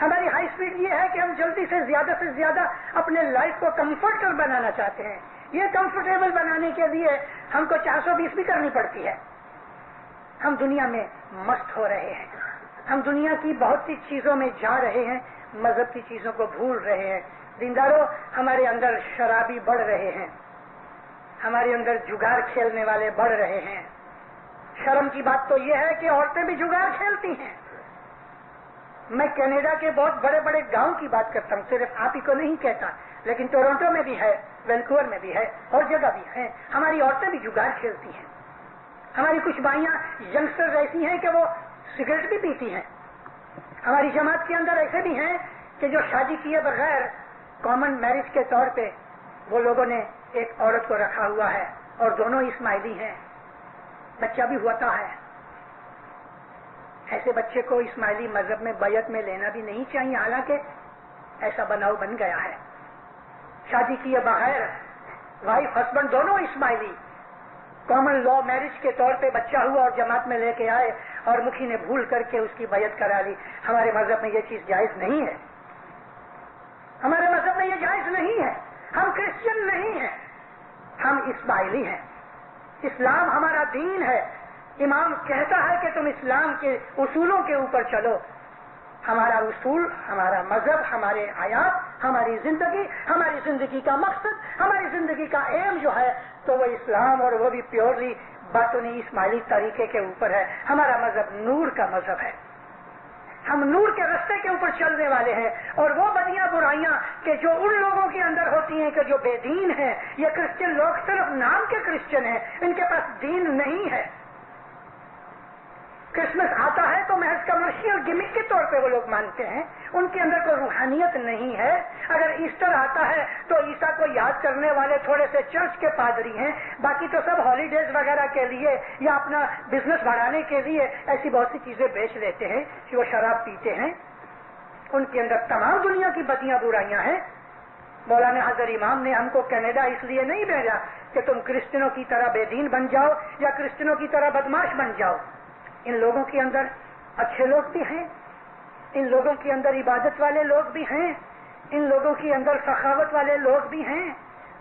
B: ہماری ہائی اسپیڈ یہ ہے کہ ہم جلدی سے زیادہ اپنے لائف کو کمفرٹیبل بنانا چاہتے ہیں. یہ کمفرٹیبل بنانے کے لیے ہم کو 420 بھی کرنی پڑتی ہے. ہم دنیا میں مست ہو رہے ہیں, ہم دنیا کی بہت سی چیزوں میں جا رہے ہیں, مذہب کی چیزوں کو بھول رہے ہیں. دینداروں, ہمارے اندر شرابی بڑھ رہے ہیں, ہمارے اندر جگار کھیلنے والے بڑھ رہے ہیں. شرم کی بات تو یہ ہے کہ عورتیں بھی جگار کھیلتی ہیں. میں کینیڈا کے بہت بڑے بڑے گاؤں کی بات کرتا ہوں, صرف آپ ہی کو نہیں کہتا, لیکن ٹورنٹو میں بھی ہے, وینکوور میں بھی ہے, اور جگہ بھی ہے. ہماری عورتیں بھی جگار کھیلتی ہیں. ہماری کچھ بھائیاں ینگسٹر ایسی ہیں کہ وہ سگریٹ بھی پیتی ہیں. ہماری جماعت کے اندر ایسے بھی ہیں کہ جو شادی کیے بغیر کامن میرج کے طور پہ وہ لوگوں نے ایک عورت کو رکھا ہوا ہے اور دونوں اسماعیلی ہیں, بچہ بھی ہوتا ہے. ایسے بچے کو اسماعیلی مذہب میں بیعت میں لینا بھی نہیں چاہیے, حالانکہ ایسا بناؤ بن گیا ہے. شادی کیے بغیر وائف ہسبینڈ دونوں اسماعیلی, کامن لا میرج کے طور پہ بچہ ہوا اور جماعت میں لے کے آئے اور مکھی نے بھول کر کے اس کی بیعت کرا لی. ہمارے مذہب میں یہ چیز جائز نہیں ہے. ہمارے مذہب میں یہ جائز نہیں ہے. ہم کرسچن نہیں ہیں, ہم اسماعیلی ہیں. اسلام ہمارا دین ہے. امام کہتا ہے کہ تم اسلام کے اصولوں کے اوپر چلو. ہمارا اصول, ہمارا مذہب, ہمارے آیات, ہماری زندگی کا مقصد, ہماری زندگی کا ایم جو ہے تو وہ اسلام, اور وہ بھی پیورلی باطنی اسماعیلی طریقے کے اوپر ہے. ہمارا مذہب نور کا مذہب ہے. ہم نور کے راستے کے اوپر چلنے والے ہیں, اور وہ بدیاں برائیاں کہ جو ان لوگوں کے اندر ہوتی ہیں کہ جو بے دین ہیں, یہ کرسچن لوگ صرف نام کے کرسچن ہیں, ان کے پاس دین نہیں ہے. کرسمس آتا ہے تو محض کمرشل گمک کے طور پہ وہ لوگ مانتے ہیں, ان کے اندر کوئی روحانیت نہیں ہے. اگر ایسٹر آتا ہے تو عیسیٰ کو یاد کرنے والے تھوڑے سے چرچ کے پادری ہیں, باقی تو سب ہالیڈیز وغیرہ کے لیے یا اپنا بزنس بڑھانے کے لیے ایسی بہت سی چیزیں بیچ لیتے ہیں کہ وہ شراب پیتے ہیں. ان کے اندر تمام دنیا کی بدیاں برائیاں ہیں. مولانا حضر امام نے ہم کو کینیڈا اس لیے نہیں بھیجا کہ تم کرسچنوں کی طرح بے دین بن جاؤ یا کرسچنوں کی طرح بدماش بن جاؤ. ان لوگوں کے اندر اچھے لوگ بھی ہیں, ان لوگوں کے اندر عبادت والے لوگ بھی ہیں, ان لوگوں کے اندر سخاوت والے لوگ بھی ہیں.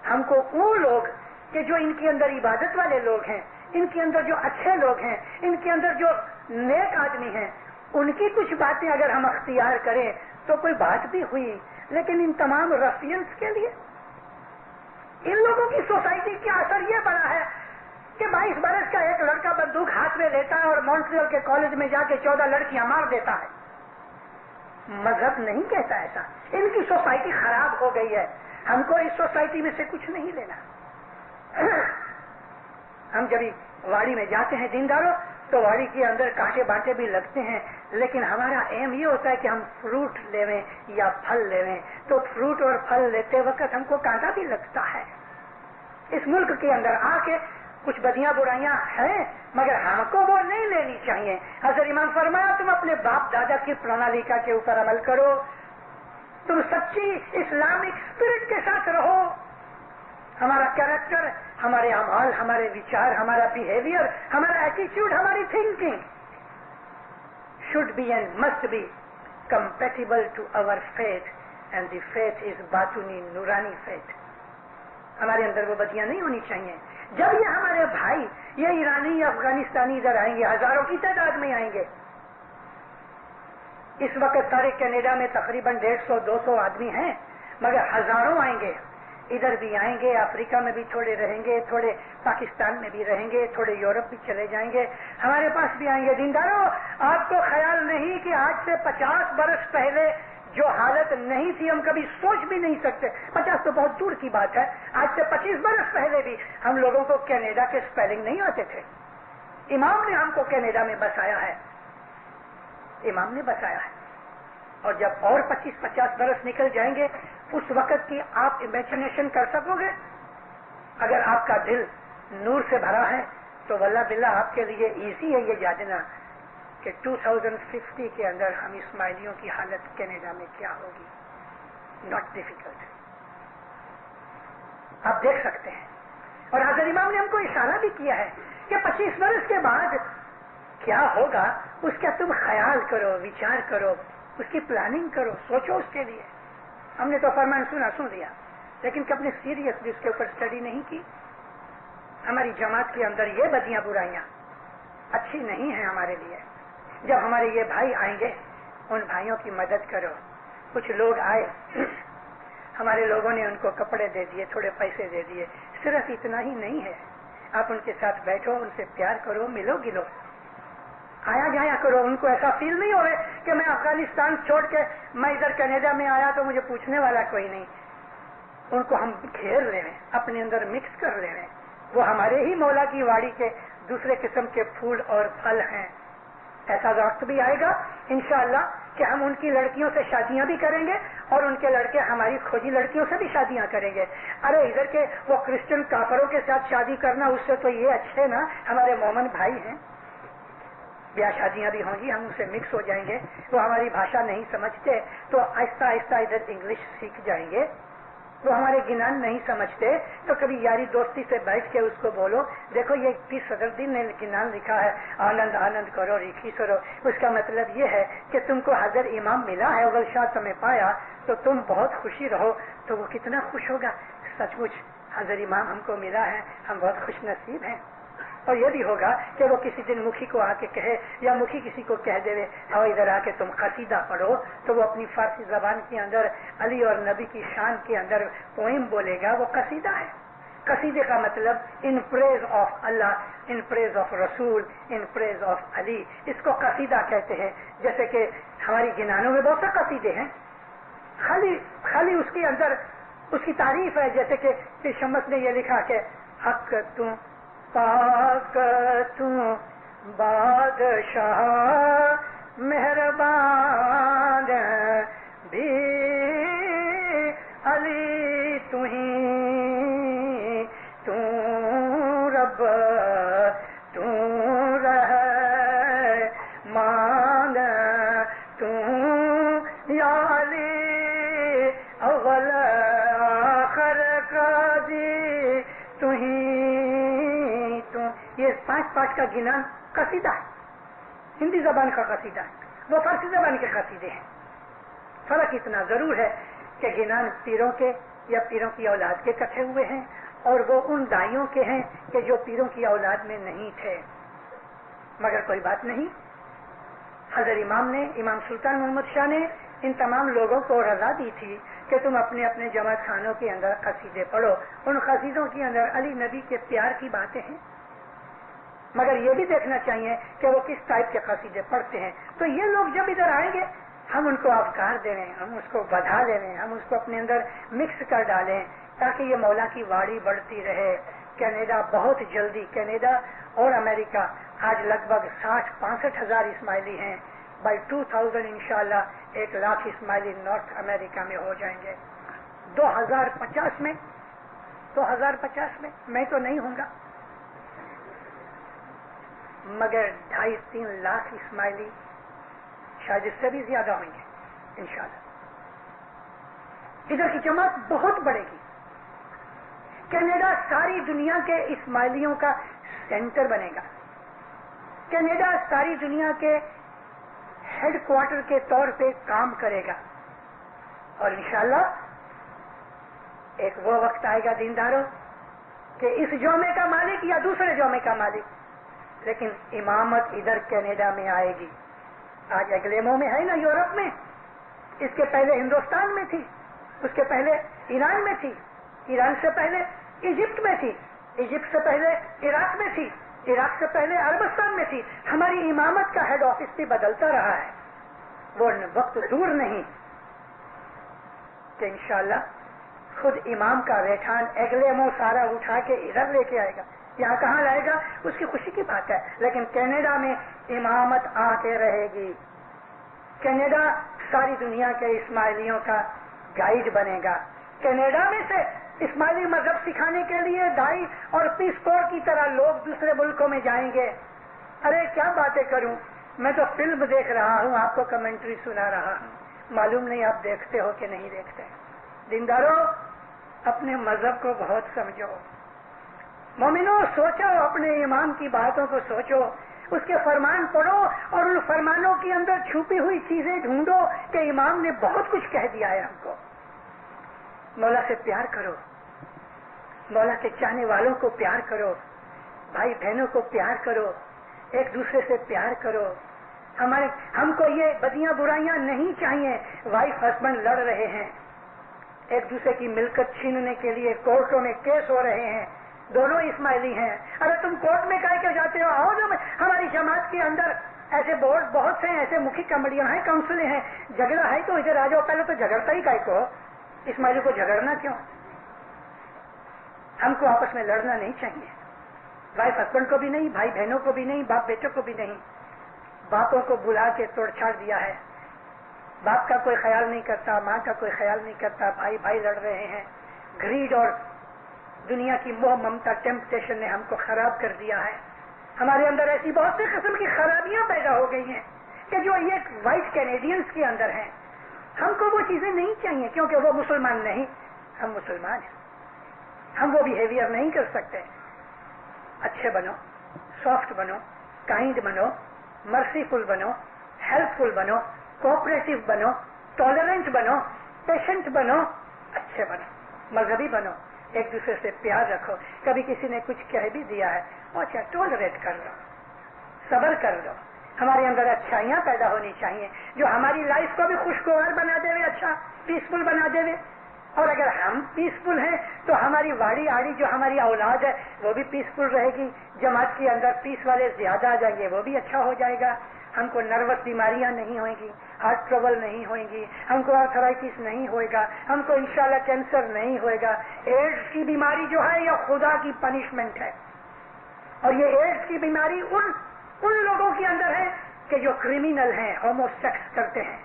B: ہم کو وہ لوگ کہ جو ان کے اندر عبادت والے لوگ ہیں, ان کے اندر جو اچھے لوگ ہیں, ان کے اندر جو نیک آدمی ہیں, ان کی کچھ باتیں اگر ہم اختیار کریں تو کوئی بات بھی ہوئی. لیکن ان تمام رفیئنس کے لیے ان لوگوں کی سوسائٹی کا اثر یہ بڑا ہے کہ 22 برس کا ایک لڑکا بندوق ہاتھ میں لیتا ہے اور مونٹریل کے کالج میں جا کے 14 لڑکیاں مار دیتا ہے. مذہب نہیں کہتا ایسا. ان کی سوسائٹی خراب ہو گئی ہے. ہم کو اس سوسائٹی میں سے کچھ نہیں لینا. ہم جب واڑی میں جاتے ہیں دینداروں تو واڑی کے اندر کانٹے بانٹے بھی لگتے ہیں, لیکن ہمارا ایم یہ ہوتا ہے کہ ہم فروٹ لیویں یا پھل لیویں. تو فروٹ اور پھل لیتے وقت ہم کو کانٹا بھی لگتا ہے. اس ملک کے اندر آ کے کچھ بدیاں برائیاں ہیں, مگر ہم کو وہ نہیں لینی چاہیے. حضرت امام فرمایا تم اپنے باپ دادا کی پرانالیکا کے اوپر عمل کرو, تم سچی اسلامک اسپرٹ کے ساتھ رہو. ہمارا کیریکٹر, ہمارے اعمال, ہمارے وچار, ہمارا بیہیویئر, ہمارا ایٹیچیوڈ, ہماری thinking should be and must be compatible to our faith, and the faith is batuni nurani faith. ہمارے اندر وہ بدیاں نہیں ہونی چاہیے. جب یہ ہمارے بھائی یہ ایرانی یا افغانستانی ادھر آئیں گے, ہزاروں کی تعداد میں آئیں گے. اس وقت سارے کینیڈا میں تقریباً 150-200 آدمی ہیں, مگر ہزاروں آئیں گے. ادھر بھی آئیں گے, افریقہ میں بھی تھوڑے رہیں گے, تھوڑے پاکستان میں بھی رہیں گے, تھوڑے یورپ بھی چلے جائیں گے, ہمارے پاس بھی آئیں گے. دینداروں, آپ کو خیال نہیں کہ آج سے 50 برس پہلے جو حالت نہیں تھی ہم کبھی سوچ بھی نہیں سکتے. 50 تو بہت دور کی بات ہے. آج سے 25 برس پہلے بھی ہم لوگوں کو کینیڈا کے سپیلنگ نہیں آتے تھے. امام نے ہم کو کینیڈا میں بسایا ہے, امام نے بسایا ہے. اور جب اور 25-50 برس نکل جائیں گے, اس وقت کی آپ امیجنیشن کر سکو گے؟ اگر آپ کا دل نور سے بھرا ہے تو واللہ باللہ آپ کے لیے ایزی ہے یہ جاننا کہ 2050 کے اندر ہم اسماعیلیوں کی حالت کینیڈا میں کیا ہوگی. ناٹ ڈیفیکلٹ, آپ دیکھ سکتے ہیں. اور حضرت امام نے ہم کو اشارہ بھی کیا ہے کہ 25 برس کے بعد کیا ہوگا, اس کا تم خیال کرو, وچار کرو. اس کی پلاننگ کرو, سوچو اس کے لیے. ہم نے تو فرمان سن لیا, لیکن کبھی سیریسلی اس کے اوپر اسٹڈی نہیں کی. ہماری جماعت کے اندر یہ بدیاں برائیاں اچھی نہیں ہیں ہمارے لیے. جب ہمارے یہ بھائی آئیں گے, ان بھائیوں کی مدد کرو. کچھ لوگ آئے, ہمارے لوگوں نے ان کو کپڑے دے دیے, تھوڑے پیسے دے دیے. صرف اتنا ہی نہیں ہے, آپ ان کے ساتھ بیٹھو, ان سے پیار کرو, ملو گلو, آیا جایا کرو. ان کو ایسا فیل نہیں ہو رہے کہ میں افغانستان چھوڑ کے میں ادھر کینیڈا میں آیا تو مجھے پوچھنے والا کوئی نہیں. ان کو ہم گھیر لے رہے ہیں, اپنے اندر مکس کر لے رہے ہیں. وہ ہمارے ہی مولا کی واڑی کے دوسرے قسم کے پھول اور پھل ہیں. ایسا وقت بھی آئے گا انشاءاللہ کہ ہم ان کی لڑکیوں سے شادیاں بھی کریں گے اور ان کے لڑکے ہماری کھوجی لڑکیوں سے بھی شادیاں کریں گے. ارے ادھر کے وہ کرسچن کافروں کے ساتھ شادی کرنا, اس سے تو یہ اچھے نا ہمارے مومن بھائی ہیں. بیاہ شادیاں بھی ہوں گی, ہم ان سے مکس ہو جائیں گے. وہ ہماری بھاشا نہیں سمجھتے تو آہستہ آہستہ ادھر انگلش سیکھ جائیں گے. وہ ہمارے گنان نہیں سمجھتے تو کبھی یاری دوستی سے بیٹھ کے اس کو بولو, دیکھو یہ 30 صدر نے گنان لکھا ہے, آنند آنند کرو ریکھی سرو. اس کا مطلب یہ ہے کہ تم کو حضر امام ملا ہے, اول شاہ تمہیں پایا تو تم بہت خوشی رہو. تو وہ کتنا خوش ہوگا, سچ مچ حضر امام ہم کو ملا ہے, ہم بہت خوش نصیب ہیں. اور یہ بھی ہوگا کہ وہ کسی دن مکھی کو آ کے کہے یا مکھی کسی کو کہہ دے اور ادھر آ کے تم قصیدہ پڑھو, تو وہ اپنی فارسی زبان کے اندر علی اور نبی کی شان کے اندر پوئم بولے گا. وہ قصیدہ ہے. قصیدے کا مطلب ان praise of Allah, in praise of رسول, ان پریز آف علی, اس کو قصیدہ کہتے ہیں. جیسے کہ ہماری گنانوں میں بہت سے قصیدے ہیں, خالی اس کے اندر اس کی تعریف ہے. جیسے کہ شمس نے یہ لکھا کہ حق تم پاک تم بادشاہ مہربان بھی علی تمہیں تم رب تم رحمان تم یا علی اول آخر قاضی تمہیں. یہ 5 کا گنان قصیدہ ہے, ہندی زبان کا قصیدہ ہے, وہ فارسی زبان کے قصیدے ہیں. فرق اتنا ضرور ہے کہ گنان پیروں کے یا پیروں کی اولاد کے کٹھے ہوئے ہیں اور وہ ان دائیوں کے ہیں کہ جو پیروں کی اولاد میں نہیں تھے. مگر کوئی بات نہیں, حضرت امام نے, امام سلطان محمد شاہ نے ان تمام لوگوں کو رضا دی تھی کہ تم اپنے اپنے جماعت خانوں کے اندر قصیدے پڑھو. ان قصیدوں کے اندر علی نبی کے پیار کی باتیں ہیں, مگر یہ بھی دیکھنا چاہیے کہ وہ کس ٹائپ کے قصیدے پڑھتے ہیں. تو یہ لوگ جب ادھر آئیں گے ہم ان کو افکار دے رہے ہیں, ہم اس کو بدھا دے رہے ہیں, ہم اس کو اپنے اندر مکس کر ڈالیں تاکہ یہ مولا کی واڑی بڑھتی رہے. کینیڈا بہت جلدی, کینیڈا اور امریکہ آج لگ بھگ 60-65 ہزار اسماعیلی ہیں. بائی 2000 انشاءاللہ 1 لاکھ اسماعیلی نارتھ امریکہ میں ہو جائیں گے. 2050 میں میں تو نہیں ہوں گا, مگر 2.5-3 لاکھ اسماعیلی شاید اس سے بھی زیادہ ہوں گے انشاءاللہ. ادھر کی جماعت بہت بڑھے گی. کینیڈا ساری دنیا کے اسماعیلیوں کا سینٹر بنے گا. کینیڈا ساری دنیا کے ہیڈ کوارٹر کے طور پہ کام کرے گا. اور انشاءاللہ ایک وہ وقت آئے گا دینداروں کہ اس جومے کا مالک یا دوسرے جومے کا مالک, لیکن امامت ادھر کینیڈا میں آئے گی. آج اگلیمو میں ہے نا, یورپ میں, اس کے پہلے ہندوستان میں تھی, اس کے پہلے ایران میں تھی, ایران سے پہلے ایجپٹ میں تھی, ایجپٹ سے پہلے عراق میں تھی, عراق سے پہلے عربستان میں تھی. ہماری امامت کا ہیڈ آفس بھی بدلتا رہا ہے. وہ وقت دور نہیں کہ انشاءاللہ خود امام کا ریٹھان اگلیمو سارا اٹھا کے ادھر لے کے آئے گا. یہاں کہاں لائے گا اس کی خوشی کی بات ہے, لیکن کینیڈا میں امامت آ کے رہے گی. کینیڈا ساری دنیا کے اسماعیلیوں کا گائیڈ بنے گا. کینیڈا میں سے اسماعیلی مذہب سکھانے کے لیے دائی اور پیس کور کی طرح لوگ دوسرے ملکوں میں جائیں گے. ارے کیا باتیں کروں, میں تو فلم دیکھ رہا ہوں, آپ کو کمنٹری سنا رہا ہوں, معلوم نہیں آپ دیکھتے ہو کہ نہیں دیکھتے. دینداروں, اپنے مذہب کو بہت سمجھو. مومنوں, سوچو, اپنے امام کی باتوں کو سوچو. اس کے فرمان پڑھو اور ان فرمانوں کے اندر چھپی ہوئی چیزیں ڈھونڈو کہ امام نے بہت کچھ کہہ دیا ہے ہم کو. مولا سے پیار کرو, مولا کے چاہنے والوں کو پیار کرو, بھائی بہنوں کو پیار کرو, ایک دوسرے سے پیار کرو. ہم کو یہ بدیاں برائیاں نہیں چاہیے. وائف ہسبینڈ لڑ رہے ہیں, ایک دوسرے کی ملکت چھیننے کے لیے کورٹوں میں کیس ہو رہے ہیں, دونوں اسماعیلی ہیں. ارے تم کورٹ میں کہہ کے جاتے ہو, آؤ جو ہماری جماعت کے اندر ایسے بورڈ بہت سے ہیں, ایسے مکھی کمیٹیاں ہیں, کاؤنسلیں ہیں, جھگڑا ہے تو ادھر آ جاؤ. پہلے تو جھگڑتا ہی کائے کو, اسماعیلی کو جھگڑنا کیوں؟ ہم کو آپس میں لڑنا نہیں چاہیے, وائف ہسبینڈ کو بھی نہیں, بھائی بہنوں کو بھی نہیں, باپ بیٹوں کو بھی نہیں. باپوں کو بلا کے توڑ چھاڑ دیا ہے, باپ کا کوئی خیال نہیں کرتا, ماں کا کوئی خیال نہیں کرتا, بھائی بھائی لڑ رہے ہیں. گریڈ اور دنیا کی موہ ممتا ٹیمپٹیشن نے ہم کو خراب کر دیا ہے. ہمارے اندر ایسی بہت سی قسم کی خرابیاں پیدا ہو گئی ہیں کہ جو یہ وائٹ کینیڈینس کے اندر ہیں. ہم کو وہ چیزیں نہیں چاہیے کیونکہ وہ مسلمان نہیں, ہم مسلمان ہیں. ہم وہ بیہیویئر نہیں کر سکتے. اچھے بنو, سافٹ بنو, کائنڈ بنو, مرسیفل بنو, ہیلپ فل بنو, کوآپریٹو بنو, ٹالرنٹ بنو, پیشنٹ بنو, اچھے بنو, مذہبی بنو, ایک دوسرے سے پیار رکھو. کبھی کسی نے کچھ کہہ بھی دیا ہے, اچھا ٹالریٹ کر لو, صبر کر لو. ہمارے اندر اچھائیاں پیدا ہونی چاہیے جو ہماری لائف کو بھی خوشگوار بنا دے, اچھا پیسفل بنا دے. اور اگر ہم پیسفل ہیں تو ہماری واڑی آڑی جو ہماری اولاد ہے وہ بھی پیسفل رہے گی. جماعت کے اندر پیس والے زیادہ آ جائیں گے, وہ بھی اچھا ہو جائے گا. ہم کو نروس بیماریاں نہیں ہوئیں گی, ہارٹ ٹربل نہیں ہوئیں گی, ہم کو آرتھرائٹس نہیں ہوئے گا, ہم کو انشاءاللہ کینسر نہیں ہوئے گا. ایڈز کی بیماری جو ہے یہ خدا کی پنشمنٹ ہے, اور یہ ایڈز کی بیماری ان لوگوں کے اندر ہے کہ جو کرمینل ہیں, ہومو سیکس کرتے ہیں,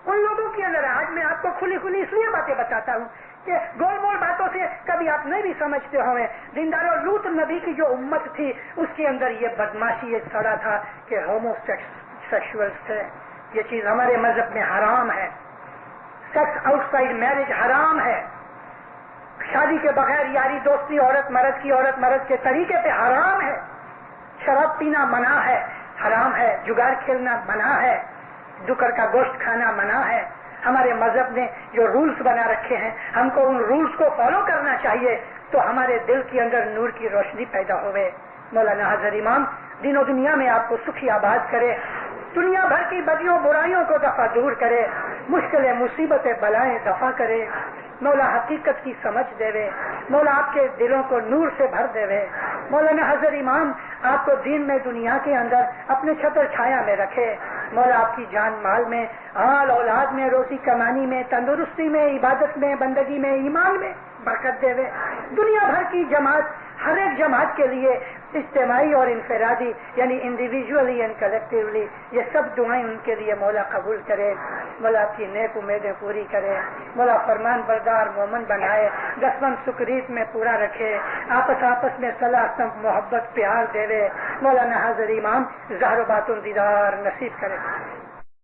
B: ان لوگوں کے اندر. آج میں آپ کو کھلی کھلی اس لیے باتیں بتاتا ہوں کہ گول مول باتوں سے کبھی آپ نہیں بھی سمجھتے ہوئے. دیندار اور لوط نبی کی جو امت تھی اس کے اندر یہ بدماشی, یہ سڑا تھا کہ ہومو سیکشولز تھے. یہ چیز ہمارے مذہب میں حرام ہے. سیکس آؤٹ سائڈ میرج حرام ہے. شادی کے بغیر یاری دوستی عورت مرد کی, عورت مرد کے طریقے پہ حرام ہے. شراب پینا منع ہے, حرام ہے. جگار کھیلنا منع ہے. ڈکر کا گوشت کھانا منع ہے. ہمارے مذہب نے جو رولز بنا رکھے ہیں ہم کو ان رولز کو فالو کرنا چاہیے تو ہمارے دل کے اندر نور کی روشنی پیدا ہوئے. مولانا حضرت امام دین و دنیا میں آپ کو سکھی آباد کرے, دنیا بھر کی بدیوں برائیوں کو دفع دور کرے, مشکلیں مصیبتیں بلائیں دفع کرے. مولا حقیقت کی سمجھ دے, مولا آپ کے دلوں کو نور سے بھر دے. مولانا حضرت امام آپ کو دین میں دنیا کے اندر اپنے چھتر چھایا میں رکھے. مولا آپ کی جان مال میں, حال اولاد میں, روزی کمانی میں, تندرستی میں, عبادت میں, بندگی میں, ایمان میں برکت دے. دنیا بھر کی جماعت, ہر ایک جماعت کے لیے اجتماعی اور انفرادی یعنی انڈیویجولی اینڈ کلیکٹیولی یہ سب دعائیں ان کے لیے مولا قبول کرے. مولا آپ کی نیک امیدیں پوری کرے. مولا فرمان بردار مومن بنائے, دشمن سکریت میں پورا رکھے, آپس میں صلاح محبت پیار دے. مولانا حضرت امام زہر و باتن دیدار نصیب کرے.